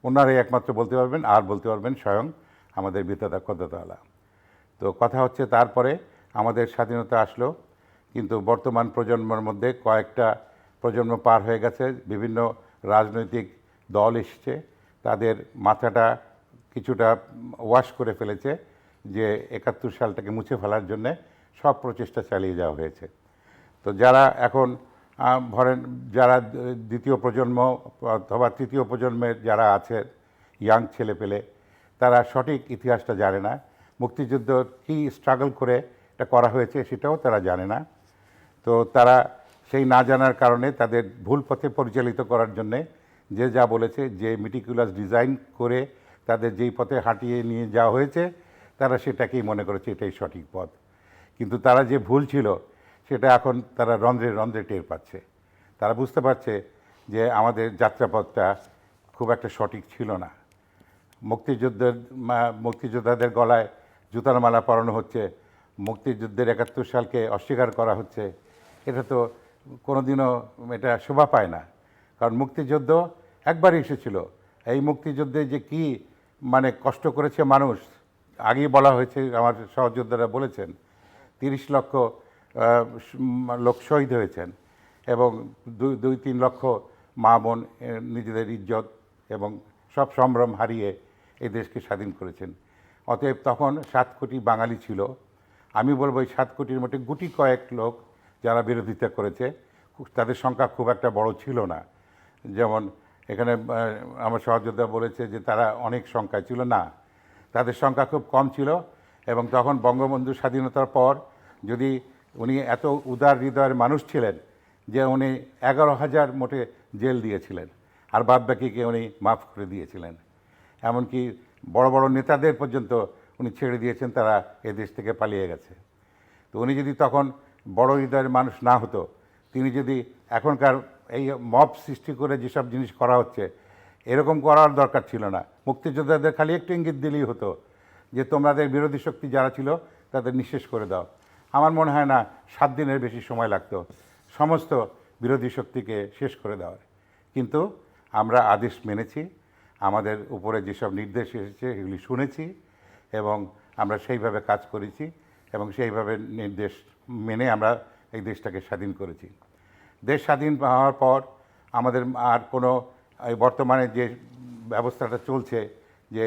ওনারাই একমাত্র বলতে পারবেন, আর বলতে পারবেন স্বয়ং আমাদের বিধাতা খোদাতাআলা। তো কথা হচ্ছে তারপরে আমাদের স্বাধীনতা আসলো, কিন্তু বর্তমান প্রজন্মের মধ্যে কয়েকটা প্রজন্ম পার হয়ে গেছে, বিভিন্ন রাজনৈতিক দল এসছে, তাদের মাথাটা কিছুটা ওয়াশ করে ফেলেছে যে 71 সালটাকে মুছে ফেলার জন্যে সব প্রচেষ্টা চালিয়ে যাওয়া হয়েছে। তো যারা এখন ধরেন যারা দ্বিতীয় প্রজন্ম অথবা তৃতীয় প্রজন্মের যারা আছে, ইয়াং ছেলেপেলে, তারা সঠিক ইতিহাসটা জানে না, মুক্তিযুদ্ধ কী স্ট্রাগল করে এটা করা হয়েছে সেটাও তারা জানে না। তো তারা সেই না জানার কারণে তাদের ভুল পথে পরিচালিত করার জন্যে যে যা বলেছে, যে মিটিকুলাস ডিজাইন করে তাদের যেই পথে হাঁটিয়ে নিয়ে যাওয়া হয়েছে, তারা সেটাকেই মনে করেছে এটাই সঠিক পথ। কিন্তু তারা যে ভুল ছিল সেটা এখন তারা রন্ধ্রে রন্ধ্রে টের পাচ্ছে। তারা বুঝতে পারছে যে আমাদের যাত্রাপথটা খুব একটা সঠিক ছিল না। মুক্তিযোদ্ধাদের গলায় জুতার মালা পরানো হচ্ছে, মুক্তিযুদ্ধের 71 সালকে অস্বীকার করা হচ্ছে, এটা তো কোনোদিনও এটা শোভা পায় না। কারণ মুক্তিযুদ্ধ একবারই এসেছিল, এই মুক্তিযুদ্ধে যে কি মানে কষ্ট করেছে মানুষ, আগেই বলা হয়েছে, আমার সহযোদ্ধারা বলেছেন 30 লক্ষ লোক শহীদ হয়েছেন এবং 2-3 লক্ষ মা বোন নিজেদের ইজ্জত এবং সব সম্ভ্রম হারিয়ে এই দেশকে স্বাধীন করেছেন। অতএব তখন 7 কোটি বাঙালি ছিল। আমি বলবো এই 7 কোটির মধ্যে গুটি কয়েক লোক যারা বিরোধিতা করেছে, তাদের সংখ্যা খুব একটা বড় ছিল না। যেমন এখানে আমার সহযোদ্ধা বলেছে যে তারা অনেক সংখ্যায় ছিল, না, তাদের সংখ্যা খুব কম ছিল। এবং তখন বঙ্গবন্ধু স্বাধীনতার পর যদি উনি এত উদার হৃদয়ের মানুষ ছিলেন যে উনি 11,000 মোটে জেল দিয়েছিলেন, আর বাদবাকিকে উনি মাফ করে দিয়েছিলেন। এমনকি বড় বড় নেতাদের পর্যন্ত উনি ছেড়ে দিয়েছেন, তারা এ দেশ থেকে পালিয়ে গেছে। তো উনি যদি তখন বড় হৃদয়ের মানুষ না হতো, তিনি যদি এখনকার এই মব সৃষ্টি করে যেসব জিনিস করা হচ্ছে, এরকম করার দরকার ছিল না। মুক্তিযোদ্ধাদের খালি একটু ইঙ্গিত দিলেই হতো যে তোমাদের বিরোধী শক্তি যারা ছিল তাদের নিঃশেষ করে দাও। আমার মনে হয় না 7 দিনের বেশি সময় লাগতো সমস্ত বিরোধী শক্তিকে শেষ করে দেওয়ার। কিন্তু আমরা আদেশ মেনেছি, আমাদের উপরে যেসব নির্দেশ এসেছে এগুলি শুনেছি এবং আমরা সেইভাবে কাজ করেছি এবং সেইভাবে নির্দেশ মেনে আমরা এই দেশটাকে স্বাধীন করেছি। দেশ স্বাধীন হওয়ার পর আমাদের আর কোনো এই বর্তমানে যে ব্যবস্থাটা চলছে যে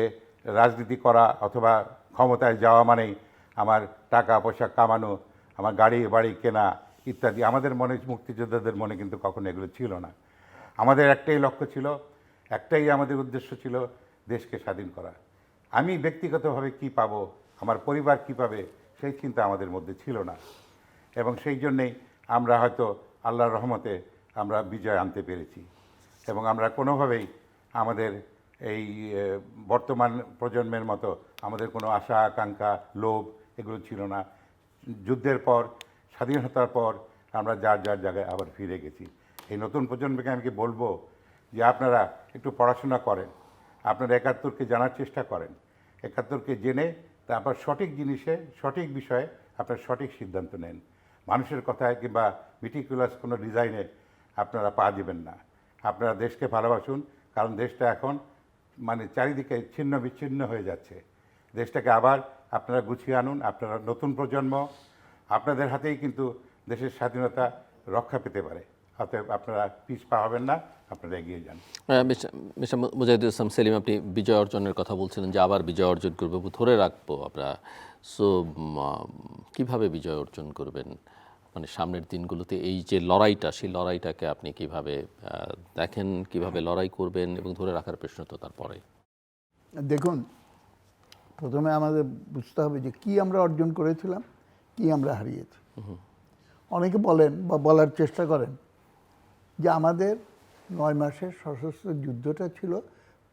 রাজনীতি করা অথবা ক্ষমতায় যাওয়া মানেই আমার টাকা পয়সা কামানো, আমার গাড়ি বাড়ি কেনা ইত্যাদি, আমাদের মনে, মুক্তিযোদ্ধাদের মনে কিন্তু কখনো এগুলো ছিল না। আমাদের একটাই লক্ষ্য ছিল, একটাই আমাদের উদ্দেশ্য ছিল, দেশকে স্বাধীন করা। আমি ব্যক্তিগতভাবে কি পাবো, আমার পরিবার কী পাবে, সেই চিন্তা আমাদের মধ্যে ছিল না। এবং সেই জন্যেই আমরা হয়তো আল্লাহর রহমতে আমরা বিজয় আনতে পেরেছি এবং আমরা কোনোভাবেই আমাদের এই বর্তমান প্রজন্মের মতো আমাদের কোনো আশা আকাঙ্ক্ষা লোভ এগুলো ছিল না। যুদ্ধের পর, স্বাধীনতার পর আমরা যার যার জায়গায় আবার ফিরে গেছি। এই নতুন প্রজন্মকে আমি কি বলবো যে আপনারা একটু পড়াশোনা করেন, আপনারা ৭১কে জানার চেষ্টা করেন, ৭১কে জেনে তারপর সঠিক জিনিসে সঠিক বিষয়ে আপনার সঠিক সিদ্ধান্ত নেন। মানুষের কথায় কিংবা মিটিকুলাস কোনো ডিজাইনে আপনারা পা দিবেন না। আপনারা দেশকে ভালোবাসুন, কারণ দেশটা এখন মানে চারিদিকে ছিন্ন বিচ্ছিন্ন হয়ে যাচ্ছে। দেশটাকে আবার আপনারা গুছিয়ে আনুন। আপনারা নতুন প্রজন্ম, আপনাদের হাতেই কিন্তু দেশের স্বাধীনতা রক্ষা পেতে পারে। অতএব আপনারা পিছপা হবেন না, আপনারা এগিয়ে যান। মিস্টার মুজাহিদুল ইসলাম সেলিম, আপনি বিজয় অর্জনের কথা বলছিলেন যে আবার বিজয় অর্জন করবো, ধরে রাখবো আমরা। সো কিভাবে বিজয় অর্জন করবেন, মানে সামনের দিনগুলোতে এই যে লড়াইটা, সেই লড়াইটাকে আপনি কিভাবে দেখেন, কিভাবে লড়াই করবেন এবং ধরে রাখার প্রশ্ন তো তারপরে। দেখুন, প্রথমে আমাদের বুঝতে হবে যে কি আমরা অর্জন করেছিলাম, কি আমরা হারিয়েছি। অনেকে বলেন বা বলার চেষ্টা করেন যে আমাদের ৯ মাসের সশস্ত্র যুদ্ধটা ছিল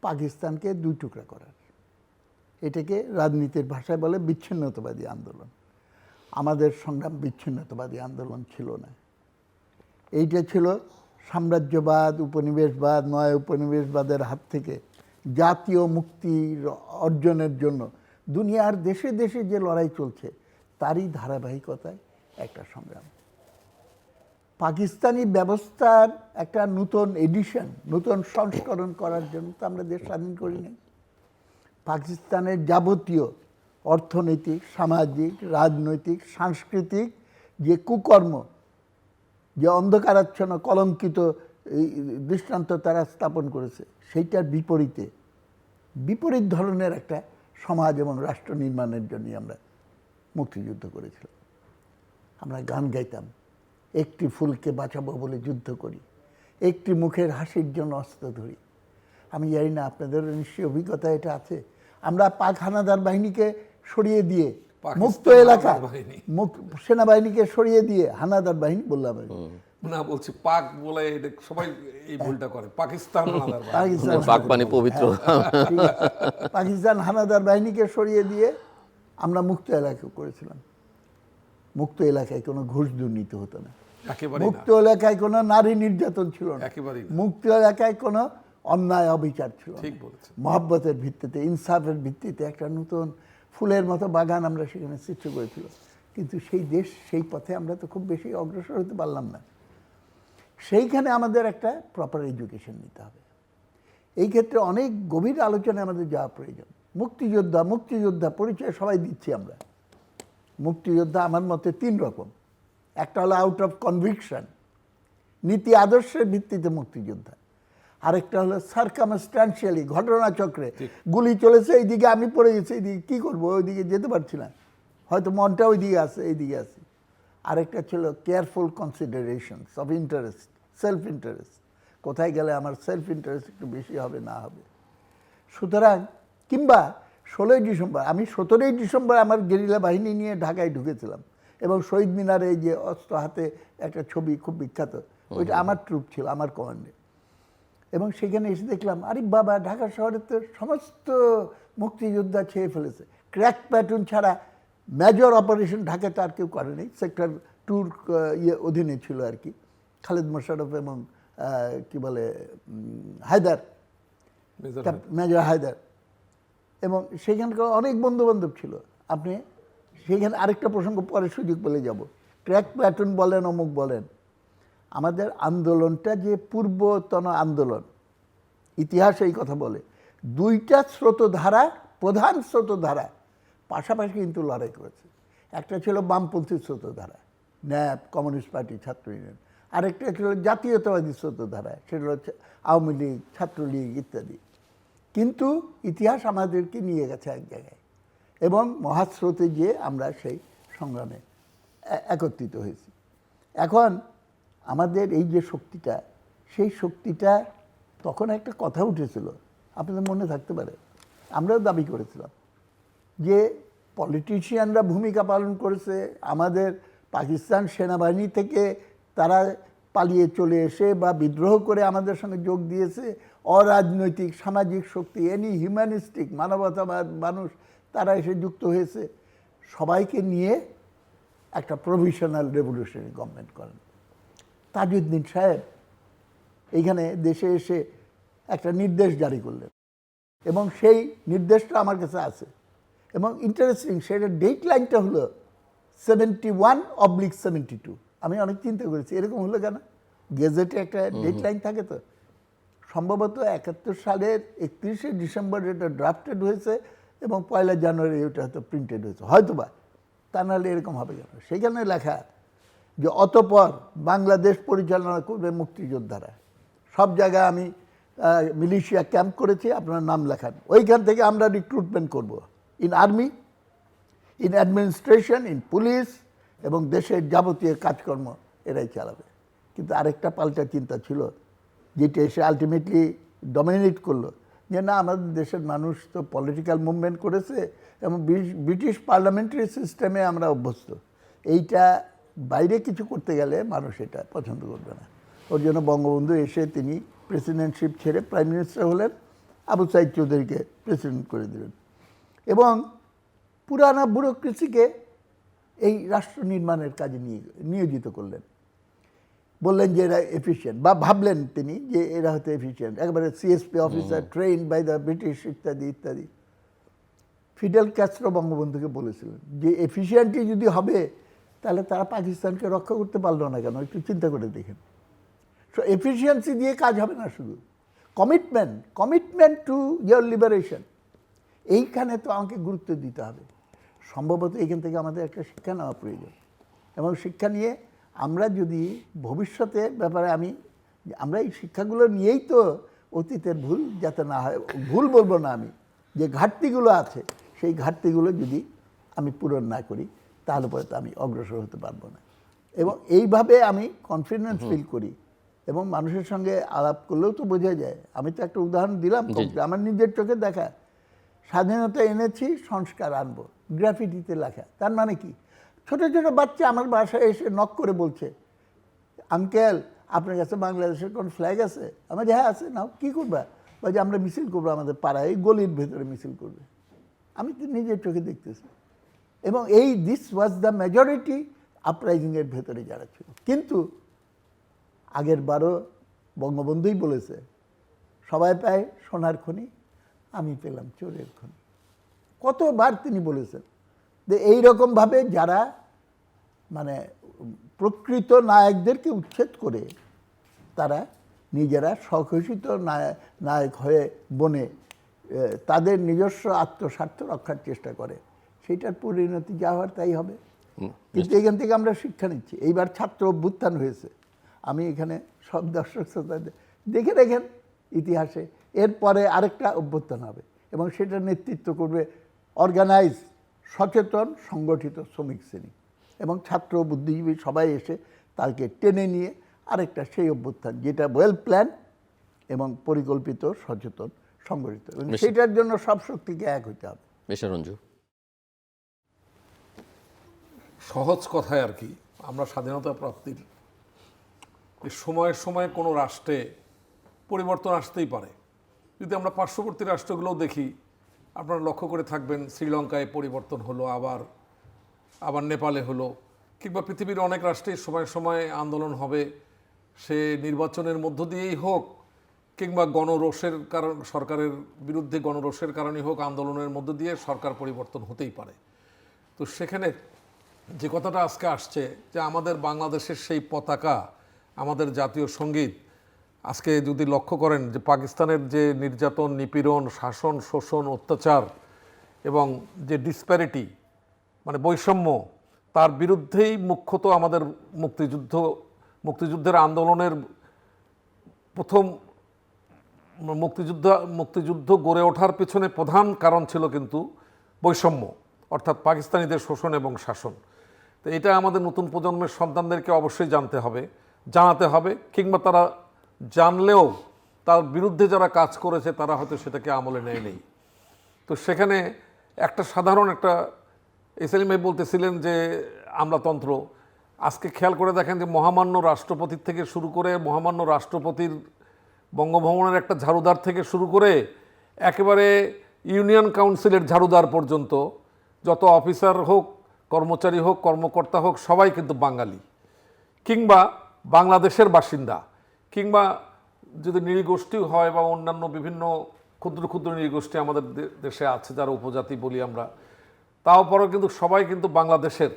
পাকিস্তানকে ২ টুকরা করার। এটাকে রাজনীতির ভাষায় বলে বিচ্ছিন্নতাবাদী আন্দোলন। আমাদের সংগ্রাম বিচ্ছিন্নতাবাদী আন্দোলন ছিল না। এইটা ছিল সাম্রাজ্যবাদ, উপনিবেশবাদ, নয় উপনিবেশবাদের হাত থেকে জাতীয় মুক্তির অর্জনের জন্য দুনিয়ার দেশে দেশে যে লড়াই চলছে তারই ধারাবাহিকতায় একটা সংগ্রাম। পাকিস্তানি ব্যবস্থার একটা নূতন এডিশন, নূতন সংস্করণ করার জন্য তো আমরা দেশ স্বাধীন করি নাই। পাকিস্তানের যাবতীয় অর্থনৈতিক, সামাজিক, রাজনৈতিক, সাংস্কৃতিক যে কুকর্ম, যে অন্ধকারাচ্ছন্ন কলঙ্কিত দৃষ্টান্ত তারা স্থাপন করেছে, সেইটার বিপরীত ধরনের একটা সমাজ এবং রাষ্ট্র নির্মাণের জন্যই আমরা মুক্তিযুদ্ধ করেছিলাম। আমরা গান গাইতাম, একটি ফুলকে বাঁচাবো বলে যুদ্ধ করি, একটি মুখের হাসির জন্য অস্ত্র ধরি। আমি জানি না আপনাদের নিশ্চয়ই অভিজ্ঞতা এটা আছে। আমরা পাক হানাদার বাহিনীকে সরিয়ে দিয়ে মুক্ত এলাকা, সেনাবাহিনীকে সরিয়ে দিয়ে হানাদার বাহিনী বললাম না, বলছি পাক বলে সবাই এই ভুলটা করে। পাকিস্তান পাক মানে পবিত্র। পাকিস্তান হানাদার বাহিনীকে সরিয়ে দিয়ে আমরা মুক্ত এলাকা করেছিলাম। মুক্ত এলাকায় কোনো ঘুষ দুর্নীতি হতো না, মুক্ত এলাকায় কোনো নারী নির্যাতন ছিল না, মুক্ত এলাকায় কোনো অন্যায় অবিচার ছিল না। মহব্বতের ভিত্তিতে, ইনসাফের ভিত্তিতে একটা নতুন ফুলের মতো বাগান আমরা সেখানে সৃষ্টি করেছিল। কিন্তু সেই দেশ, সেই পথে আমরা তো খুব বেশি অগ্রসর হতে পারলাম না। সেইখানে আমাদের একটা প্রপার এডুকেশন নিতে হবে। এই ক্ষেত্রে অনেক গভীর আলোচনায় আমাদের যাওয়া প্রয়োজন। মুক্তিযোদ্ধা পরিচয় সবাই দিচ্ছি আমরা। মুক্তিযোদ্ধা আমার মতে ৩ রকম। একটা হলো আউট অফ কনভিকশন, নীতি আদর্শের ভিত্তিতে মুক্তিযোদ্ধা। আরেকটা হলো সার্কামস্ট্যান্সিয়ালি, ঘটনাচক্রে গুলি চলেছে, এইদিকে আমি পড়ে গেছি, এইদিকে কী করবো, ওইদিকে যেতে পারছি না, হয়তো মনটা ওইদিকে আছে, এইদিকে আছে। আরেকটা ছিল careful considerations of interest, self interest, কোথায় গেলে আমার সেলফ ইন্টারেস্ট একটু বেশি হবে না হবে। সুতরাং কিংবা ১৬ই ডিসেম্বর, আমি ১৭ই ডিসেম্বর আমার গেরিলা বাহিনী নিয়ে ঢাকায় ঢুকেছিলাম এবং শহীদ মিনারে এই যে অস্ত্র হাতে একটা ছবি খুব বিখ্যাত, ওইটা আমার ট্রুপ ছিল, আমার কমান্ডে। এবং সেখানে এসে দেখলাম, আরে বাবা, ঢাকা শহরের তো সমস্ত মুক্তিযোদ্ধা ছেয়ে ফেলেছে। ক্র্যাক প্ল্যাটুন ছাড়া মেজর অপারেশন ঢাকাতে আর কেউ করেনি। সেক্টর 2 অধীনে ছিল আর কি, খালেদ মোশাররফ এবং কি বলে হায়দার, মেজর হায়দার। এবং সেখানকার অনেক বন্ধুবান্ধব ছিল। আপনি সেখানে আরেকটা প্রসঙ্গ পরে সুযোগ পেলে যাব। ক্র্যাক প্ল্যাটুন বলেন, অমুক বলেন, আমাদের আন্দোলনটা যে পূর্বতন আন্দোলন, ইতিহাস এই কথা বলে, 2টা স্রোতধারা, প্রধান স্রোতধারা পাশাপাশি কিন্তু লড়াই করেছে। একটা ছিল বামপন্থী স্রোতধারা, ন্যাপ, কমিউনিস্ট পার্টি, ছাত্র ইউনিয়ন। আরেকটা ছিল জাতীয়তাবাদী স্রোতধারা, সেটা হচ্ছে আওয়ামী লীগ, ছাত্রলীগ ইত্যাদি। কিন্তু ইতিহাস আমাদেরকে নিয়ে গেছে এক জায়গায় এবং মহাস্রোতে গিয়ে আমরা সেই সংগ্রামে একত্রিত হয়েছি। এখন আমাদের এই যে শক্তিটা, সেই শক্তিটা তখন একটা কথা উঠেছিল, আপনাদের মনে থাকতে পারে, আমরাও দাবি করেছিলাম যে পলিটিশিয়ানরা ভূমিকা পালন করেছে। আমাদের পাকিস্তান সেনাবাহিনী থেকে তারা পালিয়ে চলে এসে বা বিদ্রোহ করে আমাদের সঙ্গে যোগ দিয়েছে। অরাজনৈতিক সামাজিক শক্তি, এনি হিউম্যানিস্টিক, মানবতাবাদ মানুষ, তারা এসে যুক্ত হয়েছে। সবাইকে নিয়ে একটা প্রভিশনাল রেভলিউশনারি গভর্নমেন্ট করেন। তাজউদ্দিন সাহেব এইখানে দেশে এসে একটা নির্দেশ জারি করলেন এবং সেই নির্দেশটা আমার কাছে আছে এবং ইন্টারেস্টিং, সেটা ডেট লাইনটা হলো 71/72। আমি অনেক চিন্তা করেছি এরকম হলো কেন, গেজেটে একটা ডেট লাইন থাকে তো, সম্ভবত 71 সালের 31শে ডিসেম্বর এটা ড্রাফটেড হয়েছে এবং 1 জানুয়ারি এটা হয়তো প্রিন্টেড হয়েছে, হয়তো বা, তা নাহলে এরকম হবে কেন। সেইখানে লেখা যে অতঃপর বাংলাদেশ পরিচালনা করবে মুক্তিযোদ্ধারা, সব জায়গায় আমি মিলিশিয়া ক্যাম্প করেছি, আপনার নাম লেখান, ওইখান থেকে আমরা রিক্রুটমেন্ট করব in army, in administration, in police, এবং দেশের যাবতীয় কাজকর্ম এরাই চালাবে। কিন্তু আরেকটা পাল্টা চিন্তা ছিল যেটা এসে আলটিমেটলি ডমিনেট করলো, যে না, আমাদের দেশের মানুষ তো পলিটিক্যাল মুভমেন্ট করেছে এবং ব্রিটিশ পার্লামেন্টারি সিস্টেমে আমরা অভ্যস্ত, এইটা বাইরে কিছু করতে গেলে মানুষ এটা পছন্দ করবে না। ওর জন্য বঙ্গবন্ধু এসে তিনি প্রেসিডেন্টশিপ ছেড়ে প্রাইম মিনিস্টার হলেন, আবু সাইদ চৌধুরীকে প্রেসিডেন্ট করে দিলেন এবং পুরানা ব্যুরোক্রেসিকে এই রাষ্ট্র নির্মাণের কাজে নিয়োজিত করলেন। বললেন যে এরা এফিশিয়েন্ট, বা ভাবলেন তিনি যে এরা হয়তো এফিশিয়েন্ট, একেবারে CSP officer train by the British ইত্যাদি ইত্যাদি। ফিডেল ক্যাস্ট্রো বঙ্গবন্ধুকে বলেছিলেন যে এফিশিয়েন্টই যদি হবে তাহলে তারা পাকিস্তানকে রক্ষা করতে পারলো না কেন, একটু চিন্তা করে দেখেন। সো এফিশিয়েন্সি দিয়ে কাজ হবে না, শুধু কমিটমেন্ট টু ইয়ার লিবারেশন, এইখানে তো আমাকে গুরুত্ব দিতে হবে। সম্ভবত এইখান থেকে আমাদের একটা শিক্ষা নেওয়া প্রয়োজন এবং শিক্ষা নিয়ে আমরা যদি ভবিষ্যতে ব্যাপারে আমরা এই শিক্ষাগুলো নিয়েই তো অতীতের ভুল যাতে না হয়, ভুল বলবো না আমি, যে ঘাটতিগুলো আছে সেই ঘাটতিগুলো যদি আমি পূরণ না করি তাহলে পরে তো আমি অগ্রসর হতে পারবো না। এবং এইভাবে আমি কনফিডেন্স ফিল করি এবং মানুষের সঙ্গে আলাপ করলেও তো বোঝা যায়। আমি তো একটা উদাহরণ দিলাম, আমার নিজের চোখে দেখা, স্বাধীনতা এনেছি, সংস্কার আনবো, গ্রাফিটিতে লেখা। তার মানে কি, ছোট ছোট বাচ্চা আমার বাসায় এসে নক করে বলছে, আঙ্কেল আপনার কাছে বাংলাদেশের কোন ফ্ল্যাগ আছে? আমার যে হ্যাঁ আছে, নাও, কী করবা? বা যে আমরা মিছিল করবো আমাদের পাড়ায়, এই গলির ভেতরে মিছিল করবে। আমি তো নিজের চোখে দেখতেছি এবং দিস ওয়াজ দ্য মেজরিটি আপরাইজিংয়ের ভেতরে যারা ছিল। কিন্তু আগের বারও বঙ্গবন্ধুই বলেছে, সবাই পায় সোনার খনি, আমি পেলাম চোরের খনি। কতবার তিনি বলেছেন যে এইরকমভাবে যারা মানে প্রকৃত নায়কদেরকে উচ্ছেদ করে তারা নিজেরা স্বঘোষিত নায়ক হয়ে বনে তাদের নিজস্ব আত্মস্বার্থ রক্ষার চেষ্টা করে, সেইটার পরিণতি যা হওয়ার তাই হবে। কিন্তু এখান থেকে আমরা শিক্ষা নিচ্ছি। এইবার ছাত্র অভ্যুত্থান হয়েছে, আমি এখানে সব দর্শক শ্রোতাদের দেখে রেখেন ইতিহাসে, এরপরে আরেকটা অভ্যুত্থান হবে এবং সেটা নেতৃত্ব করবে অর্গানাইজ, সচেতন, সংগঠিত শ্রমিক শ্রেণী এবং ছাত্র, বুদ্ধিজীবী সবাই এসে তাকে টেনে নিয়ে আরেকটা সেই অভ্যুত্থান, যেটা ওয়েল প্ল্যান এবং পরিকল্পিত, সচেতন, সংগঠিত, এবং সেটার জন্য সব শক্তিকে এক হইতে হবে। রঞ্জু, সহজ কথায় আর কি, আমরা স্বাধীনতা প্রাপ্তির সময়ে সময়ে কোনো রাষ্ট্রে পরিবর্তন আসতেই পারে। যদি আমরা পার্শ্ববর্তী রাষ্ট্রগুলোও দেখি, আপনারা লক্ষ্য করে থাকবেন, শ্রীলঙ্কায় পরিবর্তন হলো, আবার নেপালে হলো, কিংবা পৃথিবীর অনেক রাষ্ট্রে সময় সময় আন্দোলন হবে, সে নির্বাচনের মধ্য দিয়েই হোক কিংবা গণরোষের কারণ, সরকারের বিরুদ্ধে গণরোষের কারণেই হোক, আন্দোলনের মধ্য দিয়ে সরকার পরিবর্তন হতেই পারে। তো সেখানে যে কথাটা আজকে আসছে যে আমাদের বাংলাদেশের সেই পতাকা, আমাদের জাতীয় সঙ্গীত, আজকে যদি লক্ষ্য করেন যে পাকিস্তানের যে নির্যাতন, নিপীড়ন, শাসন, শোষণ, অত্যাচার এবং যে ডিসপ্যারিটি, মানে বৈষম্য, তার বিরুদ্ধেই মুখ্যত আমাদের মুক্তিযুদ্ধের আন্দোলনের প্রথম মুক্তিযুদ্ধ গড়ে ওঠার পেছনে প্রধান কারণ ছিল কিন্তু বৈষম্য, অর্থাৎ পাকিস্তানিদের শোষণ এবং শাসন। তো এটা আমাদের নতুন প্রজন্মের সন্তানদেরকে অবশ্যই জানাতে হবে, কিংবা তারা জানলেও তার বিরুদ্ধে যারা কাজ করেছে তারা হয়তো সেটাকে আমলে নেয়নি। তো সেখানে একটা সাধারণ সেলিম ভাই বলতেছিলেন যে আমলাতন্ত্র, আজকে খেয়াল করে দেখেন যে মহামান্য রাষ্ট্রপতির থেকে শুরু করে, মহামান্য রাষ্ট্রপতির বঙ্গভবনের একটা ঝাড়ুদার থেকে শুরু করে একেবারে ইউনিয়ন কাউন্সিলের ঝাড়ুদার পর্যন্ত, যত অফিসার হোক, কর্মচারী হোক, কর্মকর্তা হোক, সবাই কিন্তু বাঙালি, কিংবা বাংলাদেশের বাসিন্দা, কিংবা যদি নৃগোষ্ঠীও হয় বা অন্যান্য বিভিন্ন ক্ষুদ্র ক্ষুদ্র নৃগোষ্ঠী আমাদের দেশে আছে যারা উপজাতি বলি আমরা, তাও পরেও কিন্তু সবাই কিন্তু বাংলাদেশের।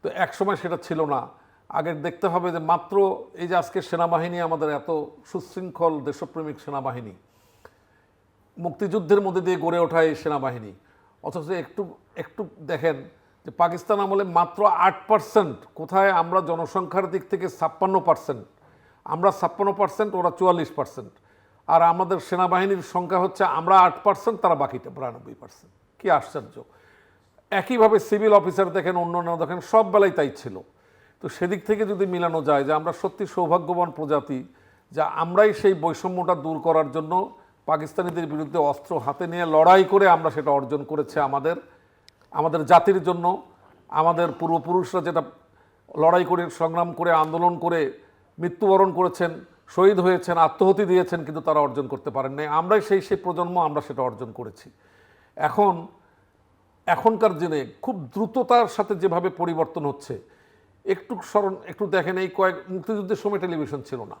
তো একসময় সেটা ছিল না। আগে দেখতে হবে যে মাত্র এই যে আজকে সেনাবাহিনী আমাদের এত সুশৃঙ্খল দেশপ্রেমিক সেনাবাহিনী, মুক্তিযুদ্ধের মধ্যে দিয়ে গড়ে ওঠা এই সেনাবাহিনী, অথচ একটু একটু দেখেন যে পাকিস্তান আমলে মাত্র 8%, কোথায় আমরা জনসংখ্যার দিক থেকে 56%, আমরা 56%, ওরা 44%, আর আমাদের সেনাবাহিনীর সংখ্যা হচ্ছে আমরা 8%, তারা বাকিটা 92%। কি আশ্চর্য! একইভাবে সিভিল অফিসার দেখেন, অন্যান্য দেখেন, সব বেলায় তাই ছিল। তো সেদিক থেকে যদি মিলানো যায় যে আমরা সত্যি সৌভাগ্যবান প্রজাতি, যা আমরাই সেই বৈষম্যটা দূর করার জন্য পাকিস্তানিদের বিরুদ্ধে অস্ত্র হাতে নিয়ে লড়াই করে আমরা সেটা অর্জন করেছে আমাদের জাতির জন্য। আমাদের পূর্বপুরুষরা যেটা লড়াই করে, সংগ্রাম করে, আন্দোলন করে মৃত্যুবরণ করেছেন, শহীদ হয়েছেন, আত্মহতি দিয়েছেন, কিন্তু তারা অর্জন করতে পারেন নাই। আমরাই সেই প্রজন্ম, আমরা সেটা অর্জন করেছি। এখনকার দিনে খুব দ্রুততার সাথে যেভাবে পরিবর্তন হচ্ছে, একটু দেখেন, এই মুক্তিযুদ্ধের সময় টেলিভিশন ছিল না,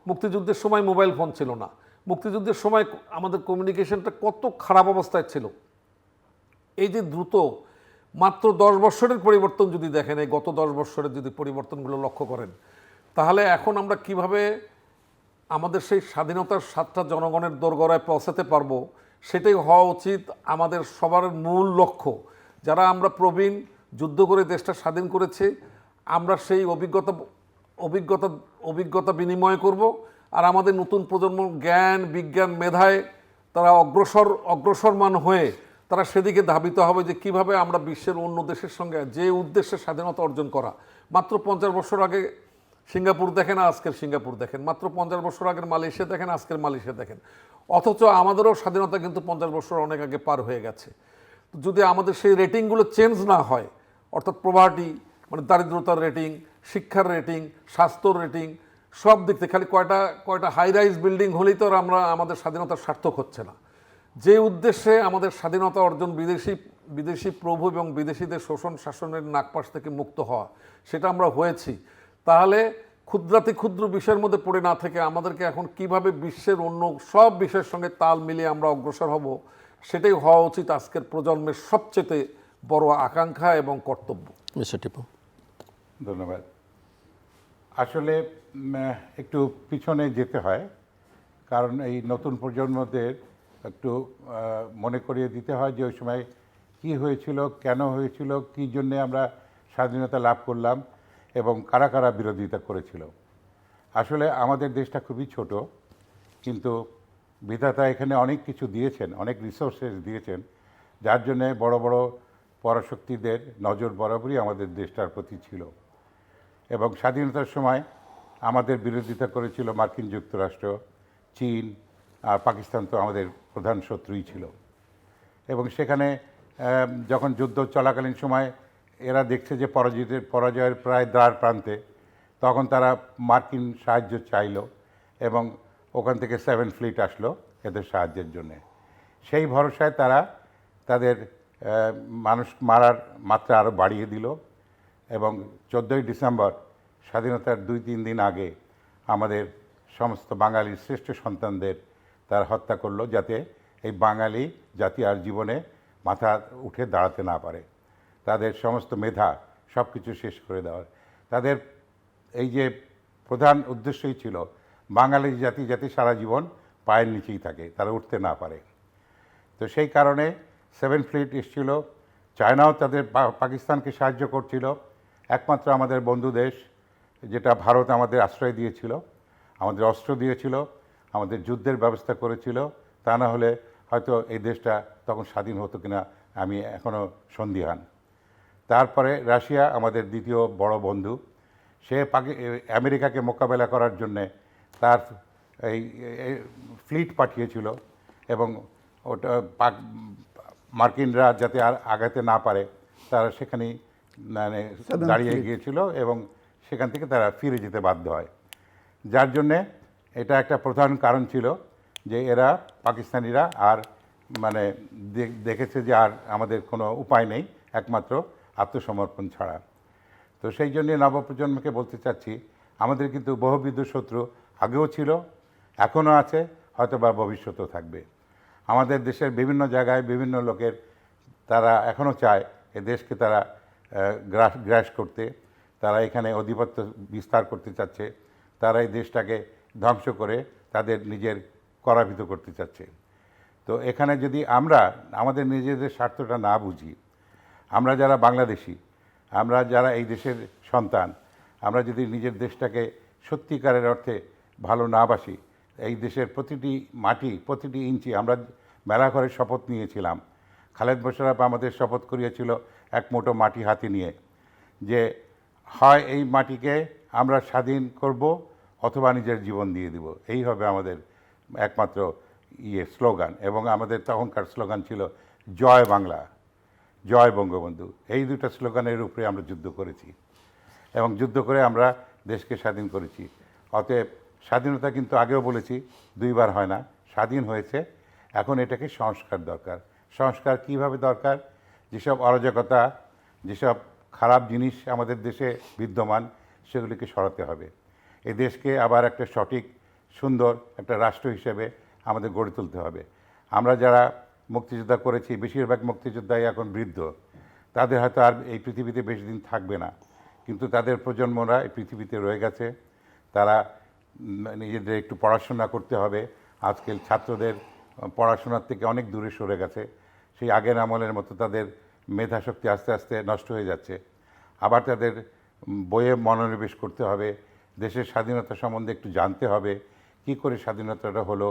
মুক্তিযুদ্ধের সময় মোবাইল ফোন ছিল না, মুক্তিযুদ্ধের সময় আমাদের কমিউনিকেশনটা কত খারাপ অবস্থায় ছিল। এই যে দ্রুত মাত্র 10 বছরের পরিবর্তন যদি দেখেন, এই গত 10 বছরের যদি পরিবর্তনগুলো লক্ষ্য করেন, তাহলে এখন আমরা কিভাবে আমাদের সেই স্বাধীনতার স্বাদটা জনগণের দোরগোড়ায় পৌঁছাতে পারবো, সেটাই হওয়া উচিত আমাদের সবার মূল লক্ষ্য। যারা আমরা প্রবীণ, যুদ্ধ করে দেশটা স্বাধীন করেছি, আমরা সেই অভিজ্ঞতা বিনিময় করব, আর আমাদের নতুন প্রজন্ম জ্ঞান, বিজ্ঞান, মেধায় তারা অগ্রসরমান হয়ে তারা সেদিকে ধাবিত হবে যে কিভাবে আমরা বিশ্বের অন্য দেশের সঙ্গে, যে উদ্দেশ্যে স্বাধীনতা অর্জন করা, মাত্র 50 বছর আগে সিঙ্গাপুর দেখেন, আজকের সিঙ্গাপুর দেখেন, মাত্র 50 বছর আগের মালয়েশিয়া দেখেন, আজকের মালয়েশিয়া দেখেন, অথচ আমাদেরও স্বাধীনতা কিন্তু 50 বছর অনেক আগে পার হয়ে গেছে। যদি আমাদের সেই রেটিংগুলো চেঞ্জ না হয়, অর্থাৎ প্রভার্টি মানে দারিদ্রতার রেটিং, শিক্ষার রেটিং, স্বাস্থ্যর রেটিং, সব দিক থেকে খালি কয়টা হাই রাইজ বিল্ডিং হলেই তো আমাদের স্বাধীনতার সার্থক হচ্ছে না। যে উদ্দেশ্যে আমাদের স্বাধীনতা অর্জন, বিদেশি প্রভু এবং বিদেশিদের শোষণ শাসনের নাগপাশ থেকে মুক্ত হওয়া, সেটা আমরা হয়েছি। তাহলে ক্ষুদ্রাতি ক্ষুদ্র বিষয়ের মধ্যে পড়ে না থেকে আমাদেরকে এখন কিভাবে বিশ্বের অন্য সব বিষয়ের সঙ্গে তাল মিলিয়ে আমরা অগ্রসর হব, সেটাই হওয়া উচিত আজকের প্রজন্মের সবচেয়ে বড় আকাঙ্ক্ষা এবং কর্তব্য। মিস্টার টিপু, ধন্যবাদ। আসলে একটু পিছনে যেতে হয়, কারণ এই নতুন প্রজন্মদের একটু মনে করিয়ে দিতে হয় যে ওই সময় কী হয়েছিল, কেন হয়েছিল, কী জন্যে আমরা স্বাধীনতা লাভ করলাম এবং কারা কারা বিরোধিতা করেছিল। আসলে আমাদের দেশটা খুবই ছোট, কিন্তু বিধাতা এখানে অনেক কিছু দিয়েছেন, অনেক রিসোর্সেস দিয়েছেন, যার জন্যে বড় বড় পরাশক্তিদের নজর বরাবরই আমাদের দেশটার প্রতি ছিল। এবং স্বাধীনতার সময় আমাদের বিরোধিতা করেছিল মার্কিন যুক্তরাষ্ট্র, চীন, আর পাকিস্তান তো আমাদের প্রধান শত্রুই ছিল। এবং সেখানে যখন যুদ্ধ চলাকালীন সময় এরা দেখছে যে পরাজয়ের প্রায় দ্বার প্রান্তে, তখন তারা মার্কিন সাহায্য চাইল এবং ওখান থেকে 7 ফ্লিট আসলো এদের সাহায্যের জন্যে। সেই ভরসায় তারা তাদের মানুষ মারার মাত্রা আরও বাড়িয়ে দিল এবং 14ই ডিসেম্বর স্বাধীনতার 2-3 দিন আগে আমাদের সমস্ত বাঙালির শ্রেষ্ঠ সন্তানদের তারা হত্যা করলো, যাতে এই বাঙালি জাতি আর জীবনে মাথা উঠে দাঁড়াতে না পারে। তাদের সমস্ত মেধা সব কিছু শেষ করে দেওয়ার, তাদের এই যে প্রধান উদ্দেশ্যই ছিল বাঙালি জাতি যাতে সারা জীবন পায়ের নিচেই থাকে, তারা উঠতে না পারে। তো সেই কারণে 7 ফ্লিট এসেছিল। চায়নাও তাদের পাকিস্তানকে সাহায্য করছিল। একমাত্র আমাদের বন্ধু দেশ যেটা ভারত আমাদের আশ্রয় দিয়েছিল, আমাদের অস্ত্র দিয়েছিল, আমাদের যুদ্ধের ব্যবস্থা করেছিল। তা না হলে হয়তো এই দেশটা তখন স্বাধীন হতো কিনা আমি এখনও সন্দিহান। তারপরে রাশিয়া আমাদের দ্বিতীয় বড় বন্ধু, সে আমেরিকাকে মোকাবেলা করার জন্যে তার এই ফ্লিট পাঠিয়েছিল এবং ওটা মার্কিনরা যাতে আর আগাতে না পারে তারা সেখানেই মানে দাঁড়িয়ে গিয়েছিল এবং সেখান থেকে তারা ফিরে যেতে বাধ্য হয়। যার জন্যে এটা একটা প্রধান কারণ ছিল যে এরা পাকিস্তানিরা আর মানে দেখেছে যে আর আমাদের কোনো উপায় নেই, একমাত্র আত্মসমর্পণ ছাড়া। তো সেই জন্যে নবপ্রজন্মকে বলতে চাচ্ছি, আমাদের কিন্তু বহুবিধ শত্রু আগেও ছিল, এখনও আছে, হয়তো বা ভবিষ্যতেও থাকবে। আমাদের দেশের বিভিন্ন জায়গায় বিভিন্ন লোকের তারা এখনও চায় এ দেশকে তারা গ্রাস করতে, তারা এখানে আধিপত্য বিস্তার করতে চাচ্ছে, তারা এই দেশটাকে ধ্বংস করে তাদের নিজের করাভিত করতে চাচ্ছে। তো এখানে যদি আমরা আমাদের নিজেদের স্বার্থটা না বুঝি, আমরা যারা বাংলাদেশি, আমরা যারা এই দেশের সন্তান, আমরা যদি নিজের দেশটাকে সত্যিকারের অর্থে ভালো না বাসি, এই দেশের প্রতিটি মাটি, প্রতিটি ইঞ্চি, আমরা মেলা করে শপথ নিয়েছিলাম, খালেদ মোশাররফ আমাদের শপথ করিয়েছিল এক মুঠো মাটি হাতে নিয়ে, যে হয় এই মাটিকে আমরা স্বাধীন করব অথবা নিজের জীবন দিয়ে দিব, এই হবে আমাদের একমাত্র স্লোগান। এবং আমাদের তখনকার স্লোগান ছিল জয় বাংলা, জয় বঙ্গবন্ধু। এই দুটো স্লোগানের উপরে আমরা যুদ্ধ করেছি এবং যুদ্ধ করে আমরা দেশকে স্বাধীন করেছি। অতএব স্বাধীনতা কিন্তু আগেও বলেছি, দুইবার হয় না, স্বাধীন হয়েছে। এখন এটাকে সংস্কার দরকার। সংস্কার কিভাবে দরকার? যেসব অরাজকতা, যেসব খারাপ জিনিস আমাদের দেশে বিদ্যমান, সেগুলিকে সরাতে হবে। এই দেশকে আবার একটা সঠিক সুন্দর একটা রাষ্ট্র হিসেবে আমাদের গড়ে তুলতে হবে। আমরা যারা মুক্তিযোদ্ধা করেছি, বেশিরভাগ মুক্তিযোদ্ধাই এখন বৃদ্ধ, তাদের হয়তো আর এই পৃথিবীতে বেশি দিন থাকবে না, কিন্তু তাদের প্রজন্মরা এই পৃথিবীতে রয়ে গেছে। তারা নিজেদের একটু পড়াশোনা করতে হবে। আজকাল ছাত্রদের পড়াশোনার থেকে অনেক দূরে সরে গেছে, সেই আগের আমলের মতো তাদের মেধাশক্তি আস্তে আস্তে নষ্ট হয়ে যাচ্ছে। আবার তাদের বইয়ে মনোনিবেশ করতে হবে, দেশের স্বাধীনতা সম্বন্ধে একটু জানতে হবে, কি করে স্বাধীনতাটা হলো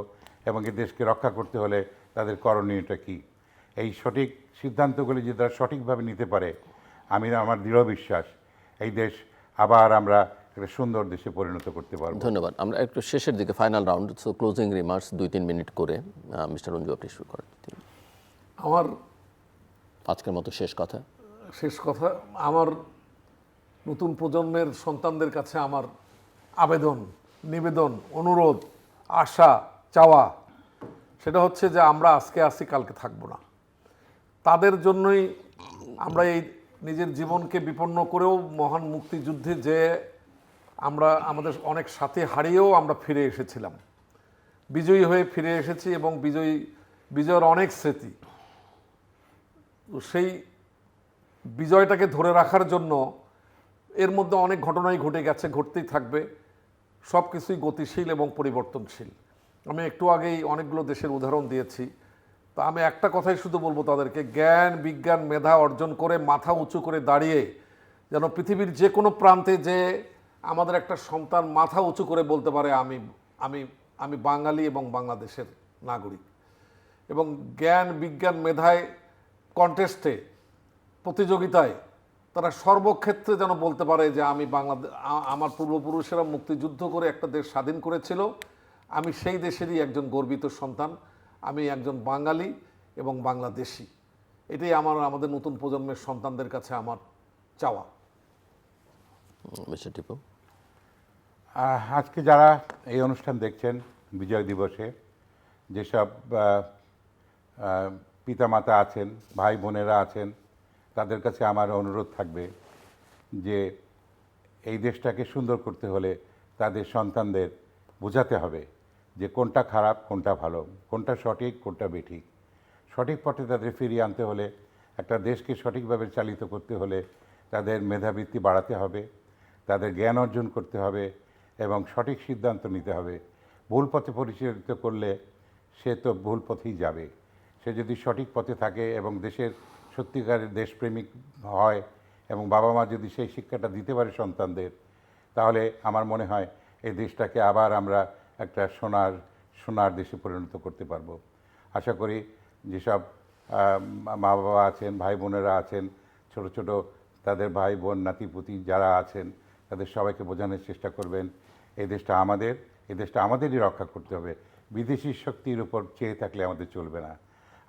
এবং এই দেশকে রক্ষা করতে হলে তাদের করণীয়টা কী। এই সঠিক সিদ্ধান্তগুলি যদি তারা সঠিকভাবে নিতে পারে, আমার দৃঢ় বিশ্বাস এই দেশ আবার আমরা একটা সুন্দর দেশে পরিণত করতে পারবো। ধন্যবাদ। আমরা একটু শেষের দিকে, final round, so closing remarks 2-3 minute করে মিস্টার রঞ্জু আপনি শুরু করেন। আমার আজকের মতো শেষ কথা, আমার নতুন প্রজন্মের সন্তানদের কাছে আমার আবেদন, নিবেদন, অনুরোধ, আশা, চাওয়া, সেটা হচ্ছে যে আমরা আজকে আছি, কালকে থাকবো না। তাদের জন্যই আমরা এই নিজের জীবনকে বিপন্ন করেও মহান মুক্তিযুদ্ধে যে আমরা আমাদের অনেক সাথে হারিয়েও আমরা ফিরে এসেছিলাম, বিজয়ী হয়ে ফিরে এসেছি এবং বিজয়ের অনেক স্মৃতি। সেই বিজয়টাকে ধরে রাখার জন্য এর মধ্যে অনেক ঘটনাই ঘটে গেছে, ঘটতেই থাকবে, সব কিছুই গতিশীল এবং পরিবর্তনশীল। আমি একটু আগেই অনেকগুলো দেশের উদাহরণ দিয়েছি, তা আমি একটা কথাই শুধু বলবো তাদেরকে, জ্ঞান, বিজ্ঞান, মেধা অর্জন করে মাথা উঁচু করে দাঁড়িয়ে যেন পৃথিবীর যে কোনো প্রান্তে যে আমাদের একটা সন্তান মাথা উঁচু করে বলতে পারে আমি আমি আমি বাঙালি এবং বাংলাদেশের নাগরিক। এবং জ্ঞান, বিজ্ঞান, মেধায় কন্টেস্টে, প্রতিযোগিতায় তারা সর্বক্ষেত্রে যেন বলতে পারে যে আমি আমার পূর্বপুরুষেরা মুক্তিযুদ্ধ করে একটা দেশ স্বাধীন করেছিল, আমি সেই দেশেরই একজন গর্বিত সন্তান, আমি একজন বাঙালি এবং বাংলাদেশি। এটাই আমাদের নতুন প্রজন্মের সন্তানদের কাছে আমার চাওয়া। মিস্টার টিপু। আজকে যারা এই অনুষ্ঠান দেখছেন বিজয় দিবসে, যেসব পিতামাতা আছেন, ভাই বোনেরা আছেন, তাদের কাছে আমার অনুরোধ থাকবে যে এই দেশটাকে সুন্দর করতে হলে তাদের সন্তানদের বোঝাতে হবে যে কোনটা খারাপ, কোনটা ভালো, কোনটা সঠিক, কোনটা বেঠিক। সঠিক পথে তাদের ফিরিয়ে আনতে হলে, একটা দেশকে সঠিকভাবে চালিত করতে হলে তাদের মেধাবৃত্তি বাড়াতে হবে, তাদের জ্ঞান অর্জন করতে হবে এবং সঠিক সিদ্ধান্ত নিতে হবে। ভুল পথে পরিচালিত করলে সে তো ভুল পথেই যাবে। সে যদি সঠিক পথে থাকে এবং দেশের সত্যিকারের দেশপ্রেমিক হয় এবং বাবা মা যদি সেই শিক্ষাটা দিতে পারে সন্তানদের, তাহলে আমার মনে হয় এই দেশটাকে আবার আমরা একটা সোনার দেশে পরিণত করতে পারবো। আশা করি যেসব মা বাবা আছেন, ভাই বোনেরা আছেন, ছোট ছোট তাদের ভাই বোন, নাতিপুতি যারা আছেন, তাদের সবাইকে বোঝানোর চেষ্টা করবেন এই দেশটা আমাদেরই রক্ষা করতে হবে। বিদেশি শক্তির উপর চেয়ে থাকলে আমাদের চলবে না।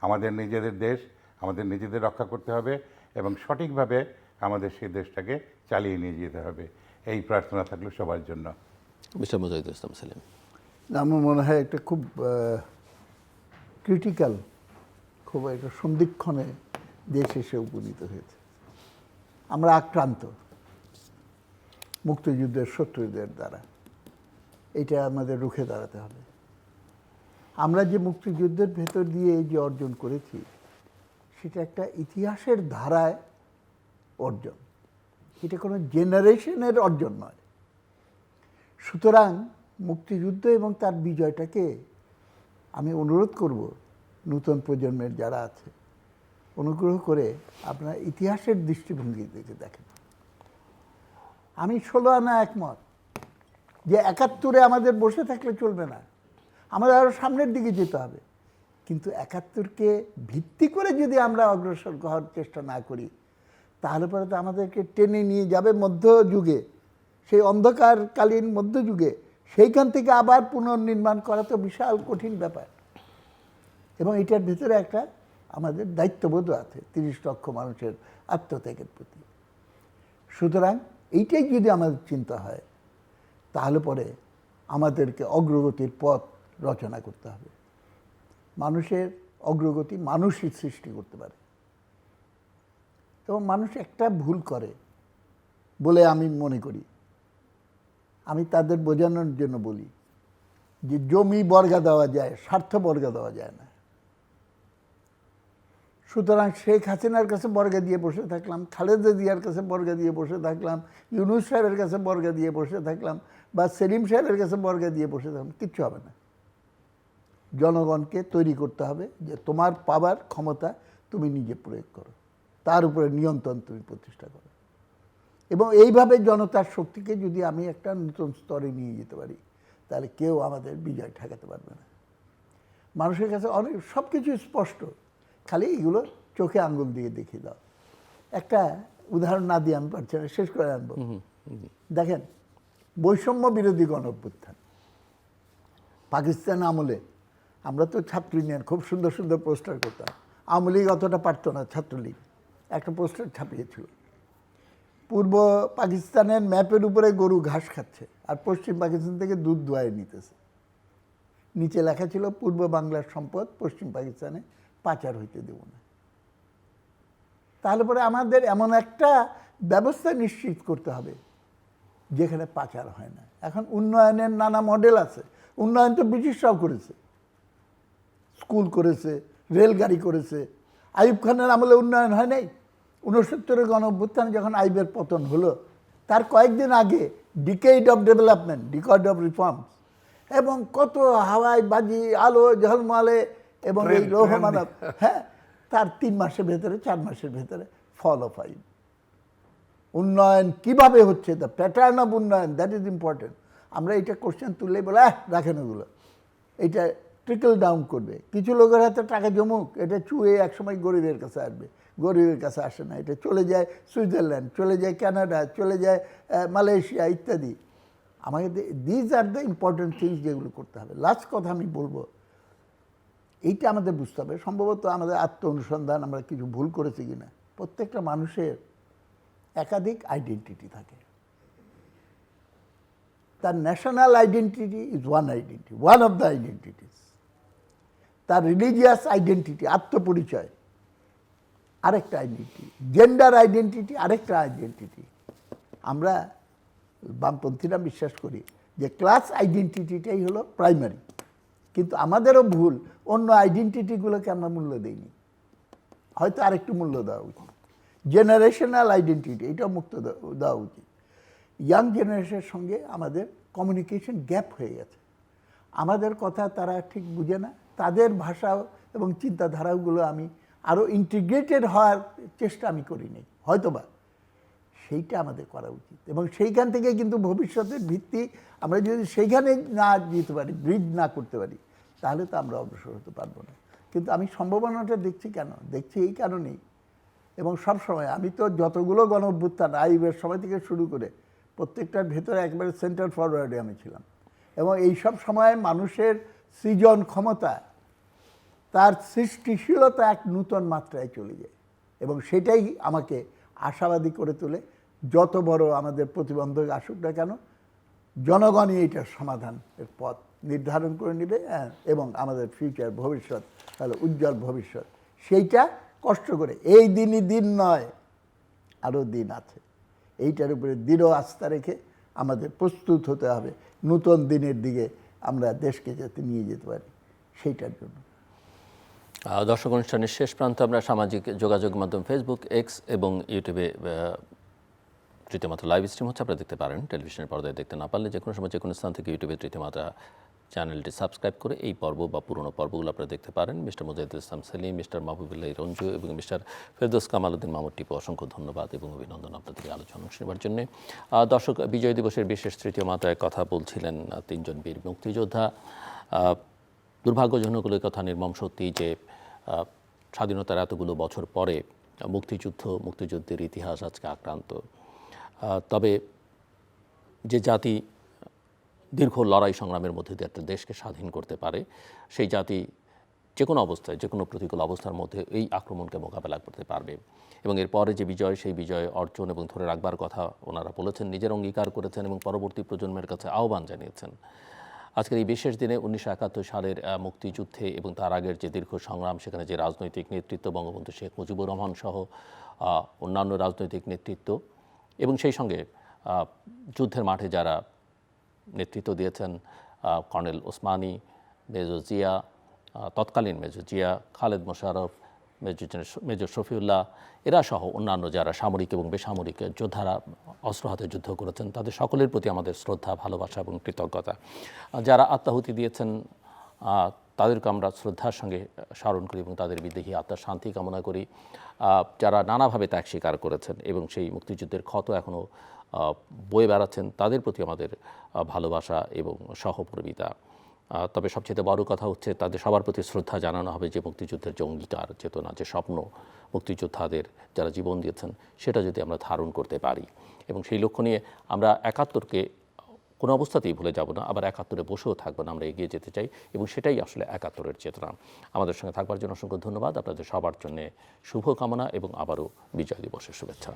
আমাদের নিজেদের দেশ, আমাদের নিজেদের রক্ষা করতে হবে এবং সঠিকভাবে আমাদের সেই দেশটাকে চালিয়ে নিয়ে যেতে হবে। এই প্রার্থনা থাকলো সবার জন্য। মিস্টার মুজাহিদুল ইসলাম সেলিম। আমার মনে হয় একটা খুব ক্রিটিক্যাল, খুব একটা সন্ধিক্ষণে দেশ এসে উপনীত হয়েছে। আমরা আক্রান্ত মুক্তিযুদ্ধের শত্রুদের দ্বারা। এটা আমাদের রুখে দাঁড়াতে হবে। আমরা যে মুক্তিযুদ্ধের ভেতর দিয়ে যে অর্জন করেছি সেটা একটা ইতিহাসের ধারায় অর্জন, এটা কোনো জেনারেশনের অর্জন নয়। সুতরাং মুক্তিযুদ্ধ এবং তার বিজয়টাকে আমি অনুরোধ করব নতুন প্রজন্মের যারা আছে, অনুগ্রহ করে আপনার ইতিহাসের দৃষ্টিভঙ্গি থেকে দেখেন। আমি 16 আনা একমত যে 71-এ আমাদের বসে থাকলে চলবে না, আমাদের আরও সামনের দিকে যেতে হবে। কিন্তু 71-কে ভিত্তি করে যদি আমরা অগ্রসর হওয়ার চেষ্টা না করি, তাহলে পরে তো আমাদেরকে টেনে নিয়ে যাবে মধ্যযুগে, সেই অন্ধকারকালীন মধ্যযুগে। সেইখান থেকে আবার পুনর্নির্মাণ করা তো বিশাল কঠিন ব্যাপার, এবং এটার ভিতরে একটা আমাদের দায়িত্ববোধও আছে 30 লক্ষ মানুষের আত্মত্যাগের প্রতি। সুতরাং এইটাই যদি আমাদের চিন্তা হয়, তাহলে পরে আমাদেরকে অগ্রগতির পথ রচনা করতে হবে। মানুষের অগ্রগতি মানুষই সৃষ্টি করতে পারে, এবং মানুষ একটা ভুল করে বলে আমি মনে করি, আমি তাদের বোঝানোর জন্য বলি যে জমি বর্গা দেওয়া যায়, স্বার্থ বর্গা দেওয়া যায় না। সুতরাং শেখ হাসিনার কাছে বর্গা দিয়ে বসে থাকলাম, খালেদা জিয়ার কাছে বর্গা দিয়ে বসে থাকলাম, ইউনূস সাহেবের কাছে বর্গা দিয়ে বসে থাকলাম, বা সেলিম সাহেবের কাছে বর্গা দিয়ে বসে থাকলাম, কিচ্ছু হবে না। জনগণকে তৈরি করতে হবে যে তোমার পাওয়ার ক্ষমতা তুমি নিজে প্রয়োগ করো, তার উপরে নিয়ন্ত্রণ তুমি প্রতিষ্ঠা করো। এবং এইভাবে জনতার শক্তিকে যদি আমি একটা নতুন স্তরে নিয়ে যেতে পারি, তাহলে কেউ আমাদের বিজয় ঠেকাতে পারবে না। মানুষের কাছে অনেক সব কিছু স্পষ্ট, খালি এগুলো চোখে আঙ্গুল দিয়ে দেখিয়ে দাও। একটা উদাহরণ না দিয়ে আমি পারছি না, শেষ করে আনবো। দেখেন, বৈষম্য বিরোধী গণঅভ্যুত্থান পাকিস্তান আমলে আমরা তো ছাত্র ইউনিয়ন খুব সুন্দর সুন্দর পোস্টার করতাম। আওয়ামী লীগ অতটা পারতো না, ছাত্রলীগ একটা পোস্টার ছাপিয়েছিল, পূর্ব পাকিস্তানের ম্যাপের উপরে গরু ঘাস খাচ্ছে আর পশ্চিম পাকিস্তান থেকে দুধ দোয়ায় নিতেছে। নিচে লেখা ছিল পূর্ব বাংলার সম্পদ পশ্চিম পাকিস্তানে পাচার হইতে দেব না। তাহলে পরে আমাদের এমন একটা ব্যবস্থা নিশ্চিত করতে হবে যেখানে পাচার হয় না। এখন উন্নয়নের নানা মডেল আছে, উন্নয়ন তো ব্রিটিশরাও করেছে, স্কুল করেছে, রেলগাড়ি করেছে। আইয়ুব খানের আমলে উন্নয়ন হয় নাই। 69-এর গণঅভ্যুত্থানে যখন আইবের পতন হলো, তার কয়েকদিন আগে decade of development, decade of reforms, এবং কত হাওয়াই বাজি, আলো ঝলমলে, এবং এই লৌহ মানব, হ্যাঁ, তার 3 মাসের ভেতরে 4 মাসের ভেতরে ফল অফ আইব। উন্নয়ন কিভাবে হচ্ছে, দ্য প্যাটার্ন অফ উন্নয়ন, দ্যাট ইজ ইম্পর্টেন্ট। আমরা এটা কোশ্চেন তুললেই বলে রাখেন ওগুলো, এটা ট্রিকল ডাউন করবে, কিছু লোকের হাতে টাকা জমুক, এটা চুয়ে একসময় গরিবের কাছে আসবে। গরিবের কাছে আসে না, এটা চলে যায় সুইজারল্যান্ড, চলে যায় কানাডা, চলে যায় মালয়েশিয়া ইত্যাদি। আমাকে these are the important things যেগুলো করতে হবে। লাস্ট কথা আমি বলবো, এইটা আমাদের বুঝতে হবে, সম্ভবত আমাদের আত্ম অনুসন্ধান, আমরা কিছু ভুল করেছি কিনা। প্রত্যেকটা মানুষের একাধিক আইডেন্টিটি থাকে। তার national identity is one identity, one of the identities. তার রিলিজিয়াস আইডেন্টিটি, আত্মপরিচয়, আরেকটা আইডেন্টিটি। জেন্ডার আইডেন্টিটি আরেকটা আইডেন্টিটি। আমরা বামপন্থীরা বিশ্বাস করি যে ক্লাস আইডেন্টিটিটাই হলো প্রাইমারি, কিন্তু আমাদেরও ভুল, অন্য আইডেন্টিটিগুলোকে আমরা মূল্য দিইনি, হয়তো আরেকটু মূল্য দেওয়া উচিত। জেনারেশনাল আইডেন্টিটি, এটাও মুক্ত দেওয়া উচিত। ইয়াং জেনারেশনের সঙ্গে আমাদের কমিউনিকেশন গ্যাপ হয়ে গেছে, আমাদের কথা তারা ঠিক বুঝে না, তাদের ভাষা এবং চিন্তাধারাগুলো আমি আরও ইন্টিগ্রেটেড হওয়ার চেষ্টা আমি করিনি, হয়তোবা সেইটা আমাদের করা উচিত। এবং সেইখান থেকে কিন্তু ভবিষ্যতের ভিত্তি আমরা যদি সেইখানে না যেতে পারি, ব্রিজ না করতে পারি, তাহলে তো আমরা অগ্রসর হতে পারবো না। কিন্তু আমি সম্ভাবনাটা দেখছি কেন, দেখছি এই কারণেই, এবং সব সময় আমি তো যতগুলো গণ অভ্যুত্থান আইবের সময় থেকে শুরু করে প্রত্যেকটার ভেতরে একবারে সেন্টার ফরওয়ার্ডে আমি ছিলাম। এবং এই সব সময় মানুষের সৃজন ক্ষমতা, তার সৃষ্টিশীলতা এক নূতন মাত্রায় চলে যায়, এবং সেটাই আমাকে আশাবাদী করে তোলে। যত বড় আমাদের প্রতিবন্ধক আসুক না কেন, জনগণই এইটার সমাধানের পথ নির্ধারণ করে নেবে, এবং আমাদের ফিউচার ভবিষ্যৎ তাহলে উজ্জ্বল ভবিষ্যৎ, সেইটা কষ্ট করে, এই দিনই দিন নয়, আরও দিন আছে। এইটার উপরে দৃঢ় আস্থা রেখে আমাদের প্রস্তুত হতে হবে নতুন দিনের দিকে আমরা দেশকে যাতে নিয়ে যেতে পারি সেইটার জন্য। দর্শক অনুষ্ঠানের শেষ প্রান্তে আমরা সামাজিক যোগাযোগ মাধ্যম ফেসবুক, এক্স এবং ইউটিউবে তৃতীয় মাত্রা লাইভ স্ট্রিম হচ্ছে, আপনারা দেখতে পারেন। টেলিভিশনের পর্দায় দেখতে না পারলে যে কোনো সময় যে কোনো স্থান থেকে ইউটিউবে তৃতীয় মাত্রা চ্যানেলটি সাবস্ক্রাইব করে এই পর্ব বা পুরনো পর্বগুলো আপনারা দেখতে পারেন। মিস্টার মুজাহিদুল ইসলাম সেলিম, মিস্টার মাহবুবুল্লাহ রঞ্জু এবং মিস্টার ফেরদৌস কামাল উদ্দিন মামুর টিপু, অসংখ্য ধন্যবাদ এবং অভিনন্দন আপনাদের আলোচনা শুনবার জন্য। দর্শক, বিজয় দিবসের বিশেষ তৃতীয় মাত্রায় কথা বলছিলেন তিনজন বীর মুক্তিযোদ্ধা। দুর্ভাগ্যজনক হলো কথা, নির্মম সত্যি যে স্বাধীনতার এতগুলো বছর পরে মুক্তিযুদ্ধের ইতিহাস আজকে আক্রান্ত। তবে যে জাতি দীর্ঘ লড়াই সংগ্রামের মধ্যে দিয়ে একটা দেশকে স্বাধীন করতে পারে, সেই জাতি যে কোনো অবস্থায়, যে কোনো প্রতিকূল অবস্থার মধ্যে এই আক্রমণকে মোকাবেলা করতে পারবে। এবং এরপরে যে বিজয়, সেই বিজয় অর্জন এবং ধরে রাখবার কথা ওনারা বলেছেন, নিজের অঙ্গীকার করেছেন এবং পরবর্তী প্রজন্মের কাছে আহ্বান জানিয়েছেন। আজকের এই বিশেষ দিনে 1971 সালের মুক্তিযুদ্ধে এবং তার আগের যে দীর্ঘ সংগ্রাম, সেখানে যে রাজনৈতিক নেতৃত্ব, বঙ্গবন্ধু শেখ মুজিবুর রহমান সহ অন্যান্য রাজনৈতিক নেতৃত্ব এবং সেই সঙ্গে যুদ্ধের মাঠে যারা নেতৃত্ব দিয়েছেন, কর্নেল ওসমানী, মেজর জিয়া, তৎকালীন মেজর জিয়া, খালেদ মোশাররফ, মেজর শফিউল্লাহ, এরা সহ অন্যান্য যারা সামরিক এবং বেসামরিক যোদ্ধারা অস্ত্র হাতে যুদ্ধ করেছেন, তাদের সকলের প্রতি আমাদের শ্রদ্ধা, ভালোবাসা এবং কৃতজ্ঞতা। যারা আত্মাহুতি দিয়েছেন তাদেরকে আমরা শ্রদ্ধার সঙ্গে স্মরণ করি এবং তাদের বিদেহী আত্মার শান্তি কামনা করি। যারা নানাভাবে ত্যাগ স্বীকার করেছেন এবং সেই মুক্তিযুদ্ধের ক্ষত এখনও বয়ে বেড়াচ্ছেন, তাদের প্রতি আমাদের ভালোবাসা এবং সহমর্মিতা। তবে সবচেয়ে বড় কথা হচ্ছে তাদের সবার প্রতি শ্রদ্ধা জানানো হবে যে মুক্তিযুদ্ধের যে অঙ্গীকার, চেতনা, যে স্বপ্ন মুক্তিযোদ্ধাদের যারা জীবন দিয়েছেন, সেটা যদি আমরা ধারণ করতে পারি এবং সেই লক্ষ্য নিয়ে আমরা 71কে কোনো অবস্থাতেই ভুলে যাব না, আবার 71-এ বসেও থাকবো না, আমরা এগিয়ে যেতে চাই এবং সেটাই আসলে 71-এর চেতনা। আমাদের সঙ্গে থাকবার জন্য অসংখ্য ধন্যবাদ। আপনাদের সবার জন্য শুভকামনা এবং আবারও বিজয় দিবসের শুভেচ্ছা।